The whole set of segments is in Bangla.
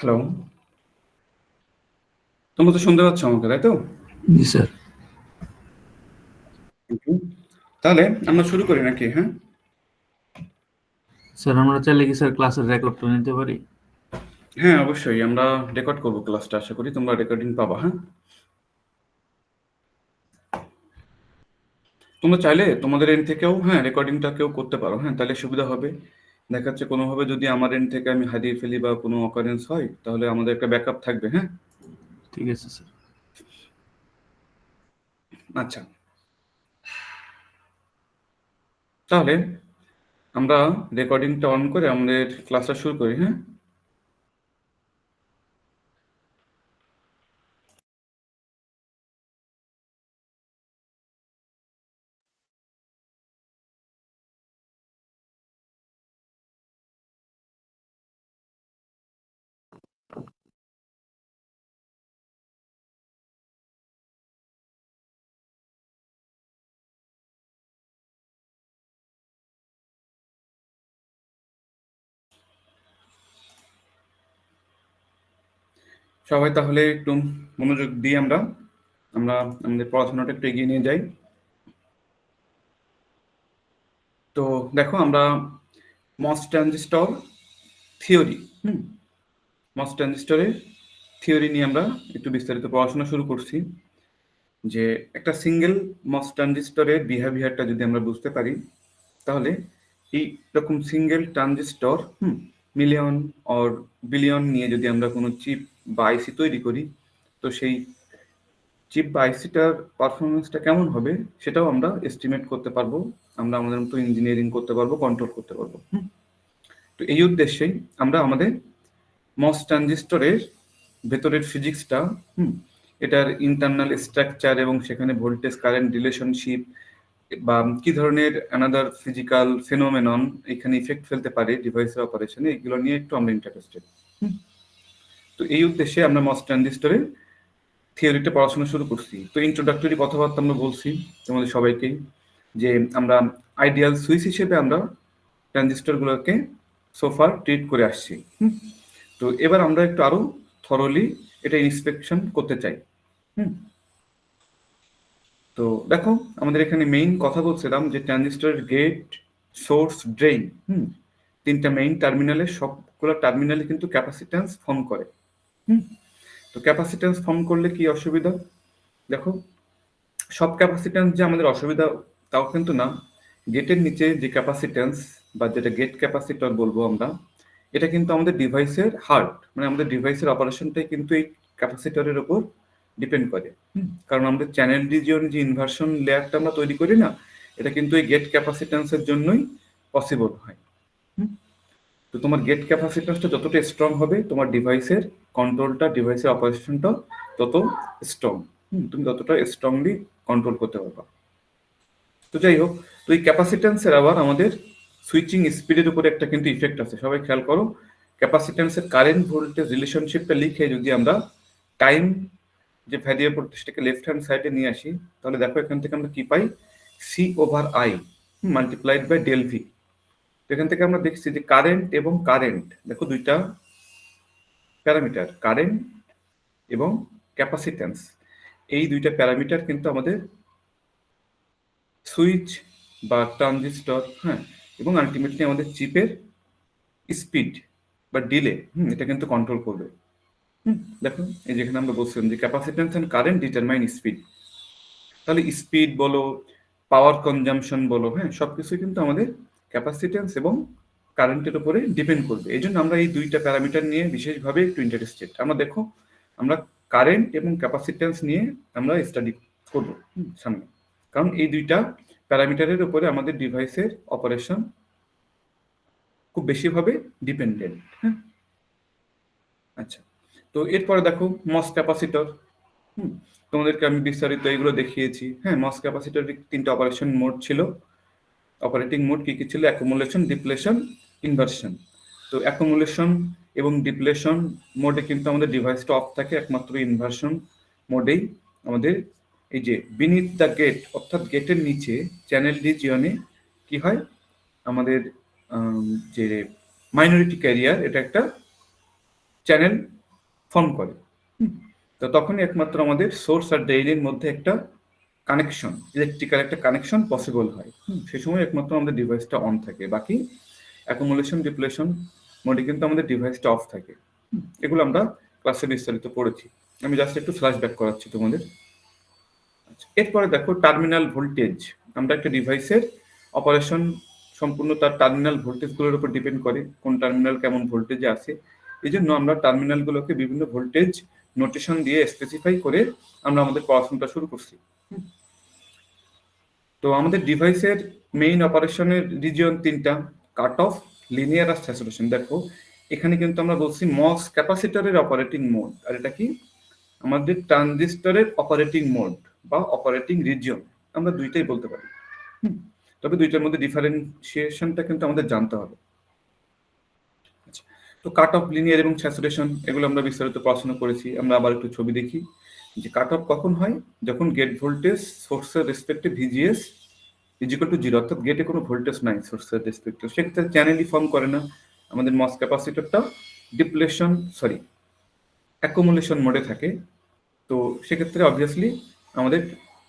হ্যালো। তোমরা তো শুনতে পাচ্ছ আমাকে, তাই তো? জি স্যার। তাহলে আমরা শুরু করি নাকি? হ্যাঁ স্যার আমরা চাইলে কি স্যার ক্লাসের রেকর্ডটা নিতে পারি? হ্যাঁ, অবশ্যই আমরা রেকর্ড করব ক্লাসটা। আশা করি তোমরা রেকর্ডিং পাবা। হ্যাঁ, তোমরা চাইলে তোমাদের এন্ড থেকেও রেকর্ডিংটা কেউ করতে পারো। হ্যাঁ, তাহলে সুবিধা হবে। দেখা যাচ্ছে কোনোভাবে যদি আমার এন্ড থেকে আমি হারিয়ে ফেলি বা কোনো অকারেন্স হয়, তাহলে আমাদের একটা ব্যাকআপ থাকবে। হ্যাঁ, ঠিক আছে স্যার। আচ্ছা। তাহলে আমরা রেকর্ডিংটা অন করে আমাদের ক্লাসটা শুরু করি। হ্যাঁ, সবাই তাহলে একটু মনোযোগ দিয়ে আমরা আমরা আমাদের পড়াশোনাটা একটু এগিয়ে নিয়ে যাই। তো দেখো, আমরা মস ট্রানজিস্টর থিওরি মস ট্রানজিস্টরের থিওরি নিয়ে আমরা একটু বিস্তারিত পড়াশোনা শুরু করছি। যে একটা সিঙ্গেল মস ট্রানজিস্টরের বিহেভিয়ারটা যদি আমরা বুঝতে পারি, তাহলে এই রকম single transistor million or billion নিয়ে যদি আমরা কোনো চিপ বা আইসি তৈরি করি, তো সেই চিপ বা আইসিটার পারফরমেন্সটা কেমন হবে সেটাও আমরা এস্টিমেট করতে পারবো। আমরা আমাদের মতো ইঞ্জিনিয়ারিং করতে পারবো, কন্ট্রোল করতে পারবো। তো এই উদ্দেশ্যেই আমরা আমাদের মস ট্রানজিস্টরের ভেতরের ফিজিক্সটা এটার ইন্টারনাল স্ট্রাকচার এবং সেখানে ভোল্টেজ কারেন্ট রিলেশনশিপ বা কি ধরনের অ্যানাদার ফিজিক্যাল ফেনোমেনন এখানে ইফেক্ট ফেলতে পারে ডিভাইসের অপারেশনে, এগুলো নিয়ে একটু আমরা ইন্টারেস্টেড। তো এই উদ্দেশ্যে আমরা মস ট্রানজিস্টরের থিওরিতে পড়াশোনা শুরু করছি। তো ইন্ট্রোডাক্টরি কথাবার্তা আমরা বলছি তোমাদের সবাইকেই, যে আমরা আইডিয়াল সুইচ হিসেবে আমরা ট্রানজিস্টরগুলোকে সোফার ট্রিট করে আসছি। তো এবার আমরা একটু আরো থরলি এটা ইন্সপেকশন করতে চাই। তো দেখো, আমাদের এখানে মেইন কথা বলছিলাম যে ট্রানজিস্টরের গেট, সোর্স, ড্রেইন, তিনটা মেইন টার্মিনালে, সবগুলো টার্মিনালে কিন্তু ক্যাপাসিট্যান্স ফর্ম করে। তো ক্যাপাসিট্যান্স ফর্ম করলে কি অসুবিধা? দেখো, সব ক্যাপাসিট্যান্স যে আমাদের অসুবিধা তাও কিন্তু না। গেটের নিচে যে ক্যাপাসিট্যান্স বা যেটা গেট ক্যাপাসিটর বলবো আমরা, এটা কিন্তু আমাদের ডিভাইসের হার্ট, মানে আমাদের ডিভাইসের অপারেশনটাই কিন্তু এই ক্যাপাসিটরের উপর ডিপেন্ড করে। কারণ আমাদের চ্যানেল রিজিয়ন যে ইনভার্সন লেয়ারটা আমরা তৈরি করি না, এটা কিন্তু এই গেট ক্যাপাসিট্যান্সের জন্যই পসিবল হয়। তো তোমার গেট ক্যাপাসিট্যান্সটা যতটা স্ট্রং হবে, তোমার ডিভাইসের কন্ট্রোলটা, ডিভাইসের অপারেশনটা তত স্ট্রং। তুমি ততটা স্ট্রংলি কন্ট্রোল করতে পারবা। তো যাই হোক, তো এই ক্যাপাসিট্যান্সের আবার আমাদের সুইচিং স্পিডের উপরে একটা কিন্তু ইফেক্ট আছে। সবাই খেয়াল করো, ক্যাপাসিট্যান্সের কারেন্ট ভোল্টেজ রিলেশনশিপটা লিখে যদি আমরা টাইম যে ভ্যারিয়েবল সেটাকে লেফট হ্যান্ড সাইডে নিয়ে আসি, তাহলে দেখো এখান থেকে আমরা কি পাই, C/I multiplied by del V. এখান থেকে আমরা দেখছি যে কারেন্ট এবং কারেন্ট, দেখো দুইটা প্যারামিটার, কারেন্ট এবং ক্যাপাসিট্যান্স, এই দুইটা প্যারামিটার কিন্তু আমাদের সুইচ বা ট্রানজিস্টর এবং আলটিমেটলি আমাদের চিপের স্পিড বা ডিলে এটা কিন্তু কন্ট্রোল করবে। দেখো, এই যেখানে আমরা বলছিলাম যে capacitance and current determine speed, তাহলে স্পিড বলো, পাওয়ার কনজাম্পশন বলো, সবকিছু কিন্তু আমাদের ক্যাপাসিট্যান্স এবং কারেন্টের উপরে ডিপেন্ড করবে। এই জন্য আমরা এই দুইটা প্যারামিটার নিয়ে বিশেষভাবে একটু ইন্টারেস্টেড। আমরা দেখো, আমরা কারেন্ট এবং ক্যাপাসিট্যান্স নিয়ে আমরা স্টাডি করব সামনে, কারণ এই দুইটা প্যারামিটারের উপরে আমাদের ডিভাইসের অপারেশন খুব বেশিভাবে ডিপেন্ডেন্ট। আচ্ছা, তো এরপরে দেখো মস ক্যাপাসিটর। তোমাদেরকে আমি বিস্তারিত এগুলো দেখিয়েছি। মস ক্যাপাসিটরের তিনটা অপারেশন মোড ছিল। অপারেটিং মোড কি কি ছিল? Accumulation, depletion, inversion. তো অ্যাকুমুলেশন এবং ডিপ্লেশন মোডে কিন্তু আমাদের ডিভাইসটা অফ থাকে, একমাত্র ইনভার্সন মোডেই আমাদের এই যে বিনিথ দ্য গেট, অর্থাৎ গেটের নিচে চ্যানেল রিজিয়নে কি হয়, আমাদের যে মাইনরিটি ক্যারিয়ার, এটা একটা চ্যানেল ফর্ম করে। তো তখনই একমাত্র আমাদের সোর্স আর ড্রেইনের মধ্যে একটা কানেকশন, ইলেকট্রিক্যাল একটা কানেকশন পসিবল হয়। সে সময় একমাত্র আমাদের ডিভাইসটা অন থাকে, বাকি অ্যাকুমুলেশন ডিপ্লেশন মোডে কিন্তু আমাদের ডিভাইসটা অফ থাকে। এগুলো আমরা ক্লাসে বিস্তারিত পড়েছি, আমি জাস্ট একটু ফ্ল্যাশব্যাক করাচ্ছি তোমাদের। এরপরে দেখো টার্মিনাল ভোল্টেজ। আমরা একটা ডিভাইসের অপারেশন সম্পূর্ণ তার টার্মিনাল ভোল্টেজগুলোর উপর ডিপেন্ড করে, কোন টার্মিনাল কেমন ভোল্টেজে আছে। এই জন্য আমরা টার্মিনালগুলোকে বিভিন্ন ভোল্টেজ নোটেশন দিয়ে স্পেসিফাই করে আমরা আমাদের পড়াশোনাটা শুরু করছি। তো আমাদের ডিভাইসের মেইন অপারেশনের রিজিয়ন তিনটা: কাট অফ, লিনিয়ার আর স্যাচুরেশন। দেখো এখানে কিন্তু আমরা বলছি মস ক্যাপাসিটরের অপারেটিং মোড, আর এটা কি আমাদের ট্রানজিস্টরের অপারেটিং মোড বা অপারেটিং রিজিয়ন, আমরা দুইটাই বলতে পারি। তবে দুইটার মধ্যে ডিফারেন্সিয়েশনটা কিন্তু আমাদের জানতে হবে। তো কাট অফ, লিনিয়ার এবং স্যাচুরেশন এগুলো আমরা বিস্তারিত পড়াশোনা করেছি। আমরা আবার একটু ছবি দেখি যে কাট অফ কখন হয়, যখন গেট ভোল্টেজ সোর্সের রেসপেক্টে ভিজিএস ইজিক্যাল টু জিরো, অর্থাৎ গেটে কোনো ভোল্টেজ নাই সোর্সের রেসপেক্টে, সেক্ষেত্রে চ্যানেলই ফর্ম করে না, আমাদের মস ক্যাপাসিটরটা ডিপ্লেশন অ্যাকুমুলেশন মোডে থাকে। তো সেক্ষেত্রে অবভিয়াসলি আমাদের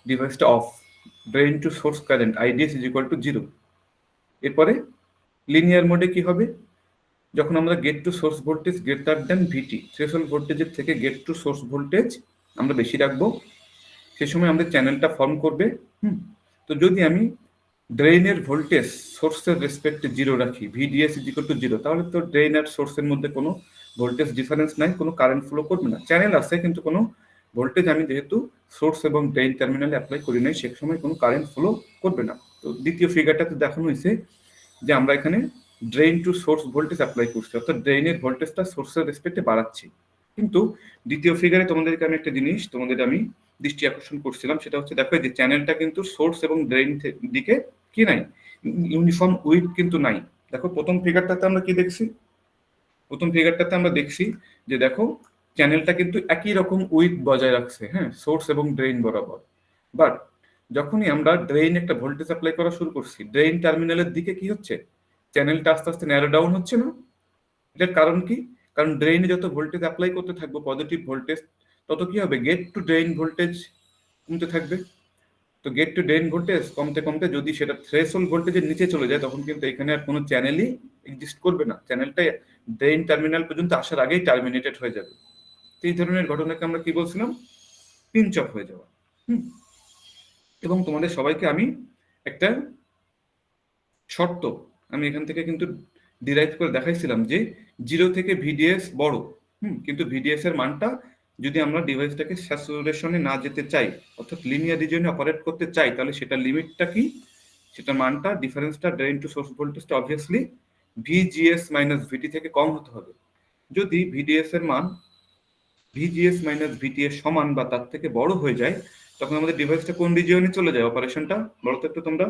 ডিভাইসটা off, drain to source current IDS is equal to zero. এরপরে লিনিয়ার মোডে কি হবে, যখন আমরা gate to source voltage greater than VT, threshold ভোল্টেজের থেকে গেট টু সোর্স ভোল্টেজ আমরা বেশি রাখবো, সে সময় আমাদের চ্যানেলটা ফর্ম করবে। তো যদি আমি ড্রেইনের ভোল্টেজ সোর্সের রেসপেক্টে জিরো রাখি, VDS is equal to zero, তাহলে তো ড্রেইন আর সোর্সের মধ্যে কোনো ভোল্টেজ ডিফারেন্স নাই, কোনো কারেন্ট ফ্লো করবে না। চ্যানেল আছে কিন্তু কোনো ভোল্টেজ আমি যেহেতু সোর্স এবং ড্রেইন টার্মিনালে অ্যাপ্লাই করি নাই, সে সময় কোনো কারেন্ট ফ্লো করবে না। তো দ্বিতীয় ফিগারটাতে দেখানো হয়েছে যে আমরা এখানে drain to source voltage apply করছি, অর্থাৎ ড্রেইনের ভোল্টেজটা সোর্সের রেসপেক্টে বাড়াচ্ছি। কিন্তু দ্বিতীয় ফিগারে তোমাদেরকে আমি একটা জিনিস আমি দৃষ্টি আকর্ষণ করছিলাম, সেটা হচ্ছে দেখো যে চ্যানেলটা কিন্তু সোর্স এবং ড্রেইন দিকে কি নাই, ইউনিফর্ম উইথ কিন্তু নাই। দেখো প্রথম ফিগারটাতে আমরা কি দেখছি, আমরা দেখছি যে দেখো চ্যানেলটা কিন্তু একই রকম উইথ বজায় রাখছে, হ্যাঁ, সোর্স এবং ড্রেইন বরাবর। বাট যখনই আমরা ড্রেইন একটা ভোল্টেজ অ্যাপ্লাই করা শুরু করছি, ড্রেইন টার্মিনালের দিকে কি হচ্ছে, চ্যানেলটা আস্তে আস্তে ন্যারো ডাউন হচ্ছে না। এটার কারণ কি, কারণ ড্রেইনে যত ভোল্টেজ অ্যাপ্লাই করতে থাকবো পজিটিভ ভোল্টেজ, তত কি হবে, গেট টু ড্রেইন ভোল্টেজ কমতে থাকবে। তো গেট টু ড্রেইন ভোল্টেজ কমতে কমতে যদি সেটা থ্রেশহোল্ড ভোল্টেজের নিচে চলে যায়, তখন কিন্তু এখানে আর কোনো চ্যানেলই এক্সিস্ট করবে না, চ্যানেলটা ড্রেইন টার্মিনাল পর্যন্ত আসার আগেই টার্মিনেটেড হয়ে যাবে। এই ধরনের ঘটনাকে আমরা কি বলছিলাম, পিঞ্চ অফ হয়ে যাওয়া। এবং তোমাদের সবাইকে আমি একটা শর্ত আমি এখান থেকে কিন্তু ডিরাইভ করে দেখাইছিলাম যে জিরো থেকে ভিডিএস বড়, কিন্তু ভিডিএস এর মানটা যদি আমরা ডিভাইসটাকে স্যাচুরেশনে না যেতে চাই, অর্থাৎ লিনিয়ার রিজিয়নে অপারেট করতে চাই, তাহলে সেটা লিমিটটা কি, সেটা মানটা ডিফারেন্সটা ড্রেইন টু সোর্স ভোল্টেজটা অবভিয়াসলি ভিজিএস মাইনাস ভিটি থেকে কম হতে হবে। যদি ভিডিএস এর মান ভিজিএস মাইনাস ভিটি এর সমান বা তার থেকে বড় হয়ে যায়, তখন আমাদের ডিভাইসটা কোন রিজিয়নে চলে যায়, অপারেশনটা বলো তো একটু তোমরা।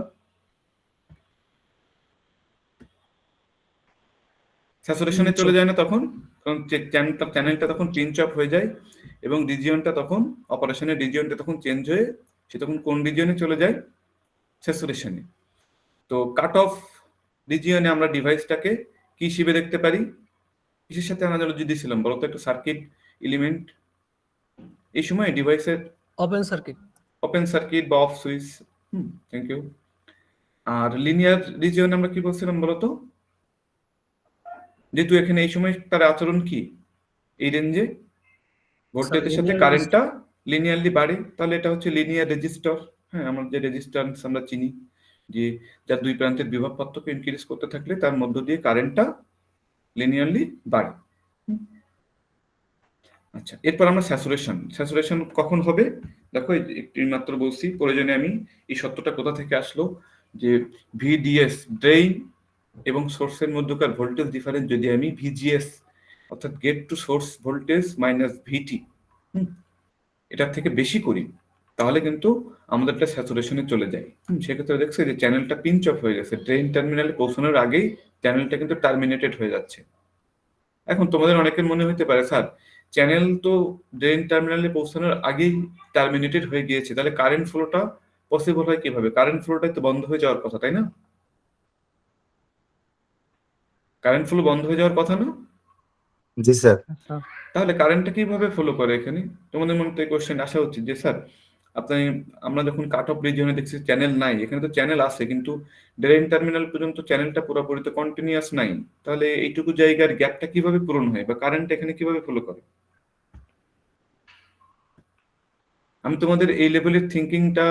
স্যাচুরেশনে চলে যায় না তখন, কারণ চ্যানেলটা তখন পিঞ্চ অফ হয়ে যায় এবং রিজিয়নটা তখন অপারেশনের রিজিয়নটা তখন চেঞ্জ হয়ে সে তখন কোন রিজিয়নে চলে যায়, স্যাচুরেশনে। তো কাট অফ রিজিয়নে আমরা ডিভাইসটাকে কি হিসেবে দেখতে পারি, কিসের সাথে অ্যানালজি দিয়েছিলাম বলতো একটু, সার্কিট এলিমেন্ট। এই সময় ডিভাইসের ওপেন সার্কিট বা অফ সুইচ। Thank you. আর লিনিয়ার রিজিয়ন আমরা কি বলছিলাম বলতো, যেহেতু এখানে এই সময় তার আচরণ কি, এই রেঞ্জে ভোল্টেজের সাথে কারেন্টটা লিনিয়ারলি বাড়ে, তাহলে এটা হচ্ছে লিনিয়ার রেজিস্টর। হ্যাঁ, আমরা যে রেজিস্ট্যান্স আমরা চিনি যে যার দুই প্রান্তের বিভব পার্থক্য ইনক্রিজ করতে থাকলে তার মধ্য দিয়ে কারেন্টটা লিনিয়ারলি বাড়ে। আচ্ছা, এরপর আমরা স্যাচুরেশন কখন হবে, দেখো একটু মাত্র বলছি, প্রয়োজনে আমি এই সত্যটা কোথা থেকে আসলো যে ভিডিএস ড্রেইন এবং সোর্সের মধ্যকার ভোল্টেজ ডিফারেন্স যদি আমি ভিজিএস অর্থাৎ gate to source voltage minus VT এটার থেকে বেশি করি, তাহলে কিন্তু আমাদেরটা স্যাচুরেশনে চলে যায়। সেক্ষেত্রে দেখছে যে চ্যানেলটা পিঞ্চ অফ হয়ে গেছে, ড্রেইন টার্মিনালে পৌঁছানোর আগেই চ্যানেলটা কিন্তু টার্মিনেটেড হয়ে যাচ্ছে। এখন তোমাদের অনেকের মনে হতে পারে, স্যার চ্যানেল তো ড্রেইন টার্মিনালে পৌঁছানোর আগেই টার্মিনেটেড হয়ে গিয়েছে, তাহলে কারেন্ট ফ্লোটা পসিবল হয় কিভাবে, কারেন্ট ফ্লোটাই তো বন্ধ হয়ে যাওয়ার কথা, তাই না? কারেন্ট ফ্লো বন্ধ হয়ে যাওয়ার কথা না? জি স্যার। তাহলে কারেন্টটা কিভাবে ফলো করে এখানে? তোমাদের মনে তো এই কোশ্চেন আসা উচিত যে স্যার আপনি, আমরা যখন কাট অফ রিজিয়নে দেখছি চ্যানেল নাই, এখানে তো চ্যানেল আছে কিন্তু ড্রেন টার্মিনাল পর্যন্ত চ্যানেলটা পুরোপুরি তো কন্টিনিউয়াস নাই, তাহলে এইটুকু জায়গার গ্যাপটা কিভাবে পূরণ হয় বা কারেন্ট এখানে কিভাবে ফলো করে? আমি তোমাদের এই লেভেলের থিঙ্কিংটা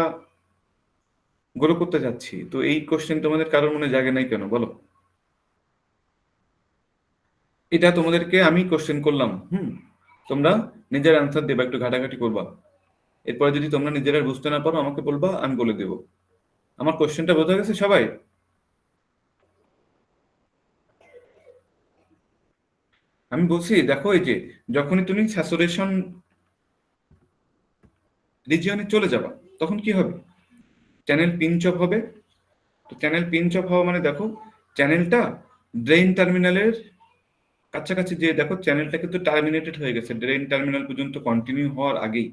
গ্রো করতে যাচ্ছি, তো এই কোশ্চেন তোমাদের কারোর মনে জাগে নাই কেন বলো? এটা তোমাদেরকে আমি কোশ্চেন করলাম, তোমরা নিজের অ্যান্সার দেবা, একটু ঘাটাঘাটি করবা, এরপরে যদি তোমরা নিজেরা বুঝতে না পারো আমাকে বলবা, আমি বলে দেব। আমার কোশ্চেনটা বোঝা গেছে সবাই? আমি বলছি দেখো, এই যে যখনই তুমি স্যাচুরেশন রিজিয়নে চলে যাবা তখন কি হবে? চ্যানেল পিঞ্চ অফ হবে। তো চ্যানেল পিঞ্চ অফ হওয়া মানে দেখো চ্যানেলটা ড্রেন টার্মিনালের কাছাকাছি, যে দেখো চ্যানেলটা কিন্তু টার্মিনেটেড হয়ে গেছে ড্রেন টার্মিনাল পর্যন্ত কন্টিনিউ হওয়ার আগেই।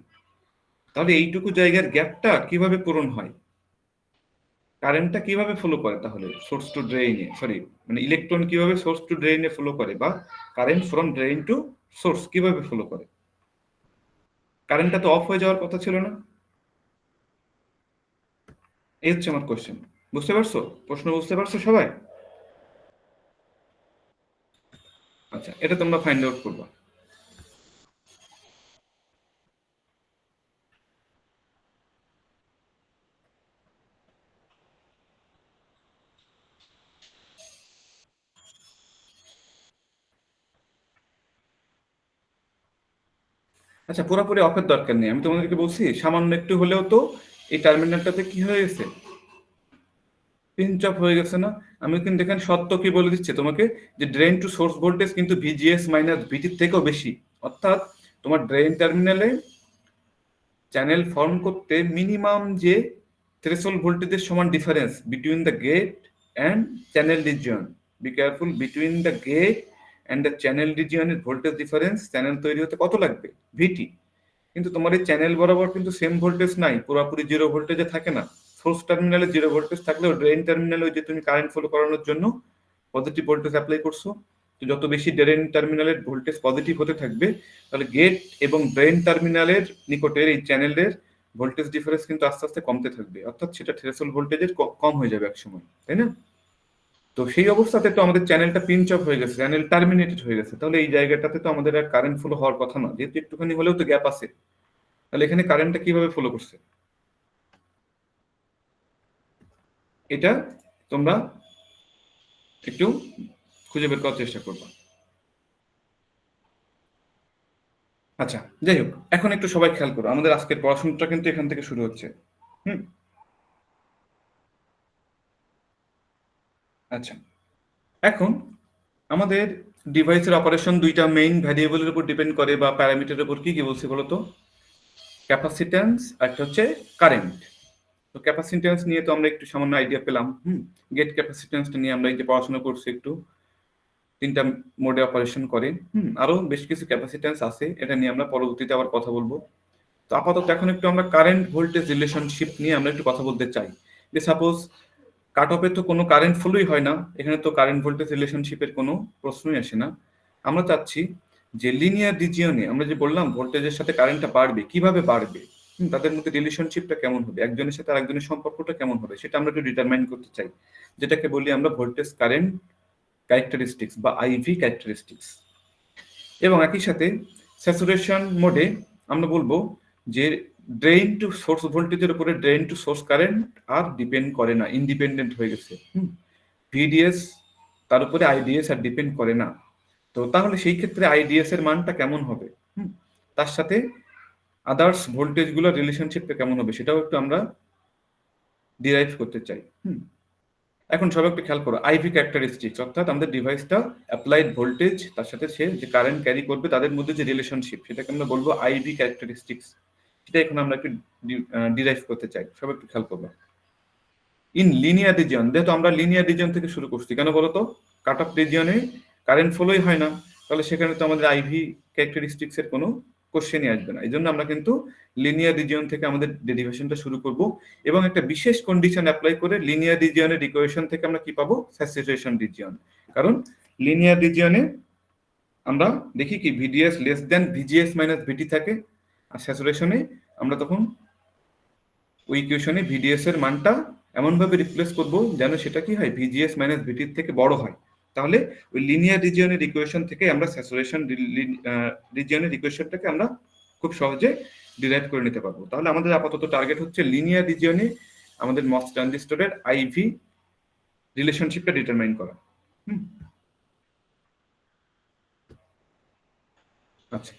তাহলে এইটুকু জায়গার গ্যাপটা কিভাবে পূরণ হয়? কারেন্টটা কিভাবে ফলো করে তাহলে সোর্স টু ড্রেইনে, সরি মানে ইলেকট্রন কিভাবে সোর্স টু ড্রেইনে ফলো করে, বা current from drain to source কিভাবে ফলো করে? কারেন্টটা তো অফ হয়ে যাওয়ার কথা ছিল না? এই হচ্ছে আমার কোশ্চেন। বুঝতে পারছো? প্রশ্ন বুঝতে পারছো সবাই? আচ্ছা, এটা তোমরা ফাইন্ড আউট করবা। আচ্ছা, পুরোপুরি অফের দরকার নেই, আমি তোমাদেরকে বলছি সামান্য একটু হলেও তো এই টার্মিনালটাতে কি হয়ে গেছে, পিঞ্চ অফ হয়ে গেছে না? আমি কিন্তু এখানে সত্য কি বলে দিচ্ছে তোমাকে, যে ড্রেন টু সোর্স ভোল্টেজ কিন্তু ভিজিএস মাইনাস ভিটির থেকেও বেশি। অর্থাৎ তোমার ড্রেন টার্মিনালে চ্যানেল ফর্ম করতে মিনিমাম যে থ্রেশহোল্ড ভোল্টেজের সমান difference between the gate and channel region, be careful, between the gate and the channel রিজিয়নের ভোল্টেজ ডিফারেন্স চ্যানেল তৈরি হতে কত লাগবে? ভিটি। কিন্তু তোমার এই চ্যানেল বরাবর কিন্তু সেম ভোল্টেজ নাই, পুরোপুরি জিরো ভোল্টেজে থাকে না। সোর্স টার্মিনালে জিরো ভোল্টেজ থাকলেও ড্রেন টার্মিনালে ওই যে তুমি কারেন্ট ফ্লো করানোর জন্য পজিটিভ ভোল্টেজ অ্যাপ্লাই করছো, তো যত বেশি ড্রেন টার্মিনালের ভোল্টেজ পজিটিভ হতে থাকবে, তাহলে গেট এবং ড্রেন টার্মিনালের নিকটের এই চ্যানেলের ভোল্টেজ ডিফারেন্স কিন্তু আস্তে আস্তে কমতে থাকবে, অর্থাৎ সেটা থ্রেশহোল্ড ভোল্টেজের কম হয়ে যাবে একসময়, তাই না? তো সেই অবস্থাতে তো আমাদের চ্যানেলটা পিঞ্চ অফ হয়ে গেছে, চ্যানেল টার্মিনেটেড হয়ে গেছে, তাহলে এই জায়গাটাতে তো আমাদের আর কারেন্ট ফ্লো হওয়ার কথা না, যেহেতু একটুখানি হলেও তো গ্যাপ আছে। তাহলে এখানে কারেন্টটা কিভাবে ফলো করছে এটা তোমরা একটু খুঁজে বের করার চেষ্টা করবা। আচ্ছা, যাই হোক, এখন একটু সবাই খেয়াল করো, আমাদের আজকের পড়াশোনাটা কিন্তু এখান থেকে শুরু হচ্ছে। হুম। আচ্ছা, এখন আমাদের ডিভাইসের অপারেশন দুইটা মেইন ভ্যারিয়েবলের উপর ডিপেন্ড করে, বা প্যারামিটারের উপর। কি কি বলছি বলো তো? ক্যাপাসিট্যান্স, একটা হচ্ছে কারেন্ট। তো ক্যাপাসিট্যান্স নিয়ে তো আমরা একটু সামান্য আইডিয়া পেলাম। গেট ক্যাপাসিট্যান্সটা নিয়ে আমরা এই যে পড়াশোনা করছি একটু, তিনটা মোডে অপারেশন করে। আরো বেশ কিছু ক্যাপাসিট্যান্স আছে, এটা নিয়ে আমরা পরবর্তীতে আবার কথা বলবো। তো আপাতত এখন একটু আমরা কারেন্ট ভোল্টেজ রিলেশনশিপ নিয়ে আমরা একটু কথা বলতে চাই। যে সাপোজ কাট অফে তো কোনো কারেন্ট ফ্লোই হয় না, এখানে তো কারেন্ট ভোল্টেজ রিলেশনশিপের কোনো প্রশ্নই আসে না। আমরা চাচ্ছি যে লিনিয়ার রিজিয়নে আমরা যে বললাম ভোল্টেজের সাথে কারেন্টটা বাড়বে, কিভাবে বাড়বে, তাদের মধ্যে রিলেশনশিপটা কেমন হবে, একজনের সাথে আরেকজনের সম্পর্কটা কেমন হবে, সেটা আমরা একটু ডিটারমাইন করতে চাই, যেটাকে বলি আমরা ভোল্টেজ কারেন্ট ক্যারেক্টারিস্টিক্স বা আইভি ক্যারেক্টারিস্টিক্স। এবং একই সাথে স্যাচুরেশন মোডে আমরা বলবো যে ড্রেন টু সোর্স ভোল্টেজের উপরে ড্রেন টু সোর্স কারেন্ট আর ডিপেন্ড করে না, ইন্ডিপেন্ডেন্ট হয়ে গেছে। ভিডিএস তার উপরে আইডিএস আর ডিপেন্ড করে না। তো তাহলে সেই ক্ষেত্রে আইডিএস এর মানটা কেমন হবে, তার সাথে আদার্স ভোল্টেজ গুলোর রিলেশনশিপটা কেমন হবে, সেটাও একটু আমরা ডিরাইভ করতে চাই। এখন সবাই একটু খেয়াল করো, আইভি ক্যারেক্টারিস্টিক্স, অর্থাৎ আমাদের ডিভাইসটা অ্যাপ্লাইড ভোল্টেজ তার সাথে সে যে কারেন্ট ক্যারি করবে তাদের মধ্যে যে রিলেশনশিপ, সেটাকে আমরা বলবো আইভি ক্যারেক্টারিস্টিক্স। সেটা এখন আমরা একটু ডিরাইভ করতে চাই, সবাই একটু খেয়াল করবো। ইন লিনিয়ার রিজিয়ন, যেহেতু আমরা লিনিয়ার রিজিয়ন থেকে শুরু করছি, কেন বলতো? কাট অফ রিজিয়নে কারেন্ট ফ্লোই হয় না, তাহলে সেখানে তো আমাদের আইভি ক্যারেক্টারিস্টিক্স এর কোনো কোশ্চেনই আসবে না। এই জন্য আমরা কিন্তু লিনিয়ার রিজিয়ন থেকে আমাদের ডেরিভেশনটা শুরু করব, এবং একটা বিশেষ কন্ডিশন অ্যাপ্লাই করে লিনিয়ার রিজিয়নের ইকুয়েশন থেকে আমরা কি পাবো? Saturation region. কারণ লিনিয়ার রিজিয়নে আমরা দেখি কি VDS less than VGS minus VT থাকে, আর স্যাচুরেশনে আমরা তখন ওই ইকুয়েশনে ভিডিএস এর মানটা এমনভাবে রিপ্লেস করব যেন সেটা কি হয় ভিজিএস মাইনাস ভিটির থেকে বড় হয়। তাহলে ওই লিনিয়ার রিজিয়নের ইকুয়েশন থেকে আমরা স্যাচুরেশন রিজিয়নের ইকুয়েশনটাকে আমরা খুব সহজে ডিরাইভ করে নিতে পারবো। তাহলে আমাদের আপাতত টার্গেট হচ্ছে লিনিয়ার রিজিয়নে আমাদের মস ট্রানজিস্টরের আইভি রিলেশনশিপটা ডিটারমাইন করা। আচ্ছা,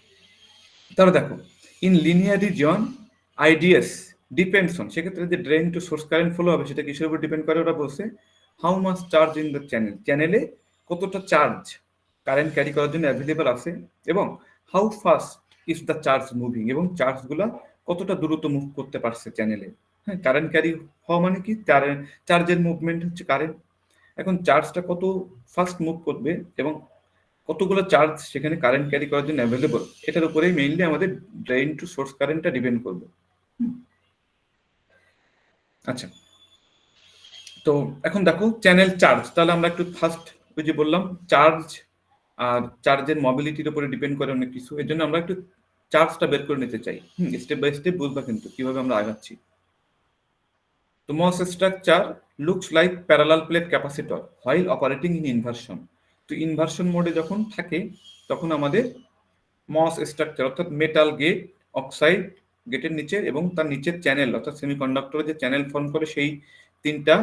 তাহলে দেখো in linear region IDs depends on, সেক্ষেত্রে যে drain to source current flow হবে সেটা কিসের উপর ডিপেন্ড করে, ওরা বলছে how much charge in the channel, চ্যানেলে কতটা চার্জ কারেন্ট ক্যারি করার জন্য অ্যাভেলেবল আছে, এবং how fast is the charge moving, এবং চার্জগুলা কতটা দ্রুত মুভ করতে পারছে চ্যানেলে। হ্যাঁ, কারেন্ট ক্যারি হওয়া মানে কি চার্জের মুভমেন্ট হচ্ছে কারেন্ট। এখন চার্জটা কত ফাস্ট মুভ করবে এবং কতগুলো চার্জ সেখানে কারেন্ট ক্যারি করার জন্য অ্যাভেলেবল, এটার উপরেই মেইনলি আমাদের ড্রেইন টু সোর্স কারেন্টটা ডিপেন্ড করবে। আচ্ছা, তো এখন দেখো চ্যানেল চার্জ, তাহলে আমরা একটু ফার্স্ট ওই যে বললাম চার্জ আর চার্জের মোবিলিটির উপরে ডিপেন্ড করে অনেক কিছু, এর জন্য আমরা একটু চার্জটা বের করে নিতে চাই। স্টেপ বাই স্টেপ বুঝবা কিন্তু কিভাবে আমরা আগাচ্ছি। তো MOS structure looks like parallel plate capacitor while operating in inversion. তো ইনভার্সন মোডে যখন থাকে তখন আমাদের মস স্ট্রাকচার অর্থাৎ মেটাল গেট, অক্সাইড গেটের নিচে এবং তার নিচের চ্যানেল অর্থাৎ সেমিকন্ডাক্টরের যে চ্যানেল ফর্ম করে সেই তিনটা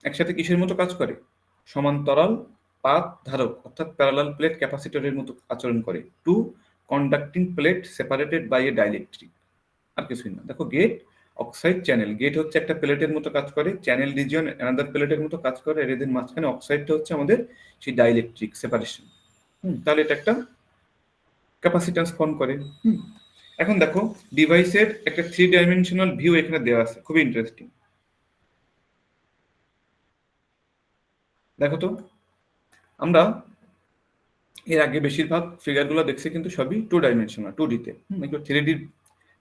একসাথে কিসের মতো কাজ করে, সমান্তরাল পাত ধারক অর্থাৎ প্যারালাল প্লেট ক্যাপাসিটরের মতো আচরণ করে। Two conducting plate separated by a dielectric, আর কিছুই না। দেখো গেট, অক্সাইড, চ্যানেল। গেট হচ্ছে একটা প্লেটের মতো কাজ করে, চ্যানেল রিজিয়ন অ্যানাদার প্লেটের মতো কাজ করে, আর এদের মাঝখানে অক্সাইডটা হচ্ছে আমাদের সেই ডাইলেকট্রিক সেপারেশন। তাহলে এটা একটা ক্যাপাসিট্যান্স ফর্ম করে। এখন দেখো ডিভাইসের একটা 3 ডাইমেনশনাল ভিউ এখানে দেওয়া আছে, খুবই ইন্টারেস্টিং। দেখো তো আমরা এর আগে বেশিরভাগ ফিগারগুলো দেখছি কিন্তু সবই 2 ডাইমেনশনাল 2D-তে। একটু 3D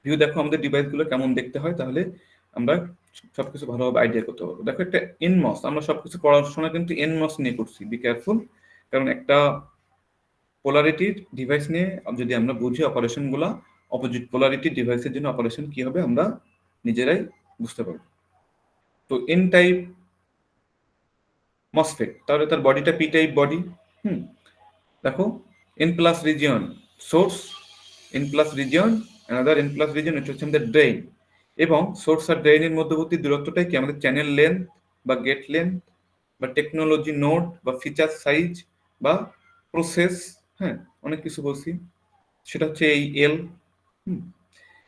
ভিউ দেখো আমাদের ডিভাইসগুলো কেমন দেখতে হয়, তাহলে আমরা সবকিছু ভালোভাবে আইডিয়া করতে পারবো। দেখো একটা এনমস, আমরা সবকিছু পড়াশোনা কিন্তু এনমস নিয়ে করছি, বি কেয়ারফুল, কারণ একটা পোলারিটির ডিভাইস নিয়ে যদি আমরা বুঝি অপারেশনগুলো, অপোজিট পোলারিটি ডিভাইসের জন্য অপারেশন কি হবে আমরা নিজেরাই বুঝতে পারবো। তো এন টাইপ মসফেট, তাহলে তার বডিটা পি টাইপ বডি। দেখো N plus region source, N plus region another N plus region, এটা হচ্ছে আমাদের ড্রেইন, এবং সোর্স আর ড্রেইনের মধ্যবর্তী দূরত্বটাই কি আমাদের চ্যানেল লেন্থ বা গেট লেন্থ বা টেকনোলজি নোড বা ফিচার সাইজ বা প্রসেস, হ্যাঁ অনেক কিছু বলছি, সেটা হচ্ছে এই এল।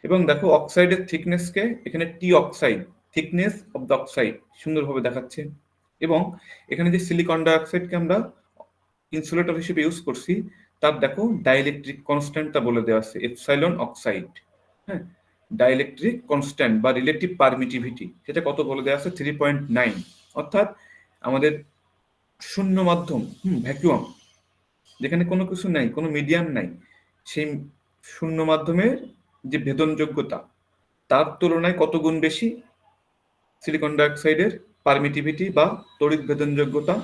এবং দেখো অক্সাইডের থিকনেসকে এখানে T oxide, thickness of the oxide সুন্দরভাবে দেখাচ্ছে। এবং এখানে যে সিলিকন ডাইঅক্সাইডকে আমরা ইনসুলেটর হিসেবে ইউজ করছি, তার দেখো ডাইইলেকট্রিক কনস্ট্যান্টটা বলে দেওয়া আছে এপসাইলন অক্সাইড। হ্যাঁ, ডাইইলেকট্রিক কনস্ট্যান্ট বা রিলেটিভ পারমিটিভিটি সেটা কত বলে দেওয়া আছে 3.9, অর্থাৎ আমাদের শূন্য মাধ্যম ভ্যাকুয়াম, যেখানে কোনো কিছু নাই, কোনো মিডিয়াম নাই, সেই শূন্য মাধ্যমের যে ভেদনযোগ্যতা তার তুলনায় কত গুণ বেশি সিলিকন ডাইঅক্সাইডের পারমিটিভিটি বা তড়িৎ ভেদনযোগ্যতা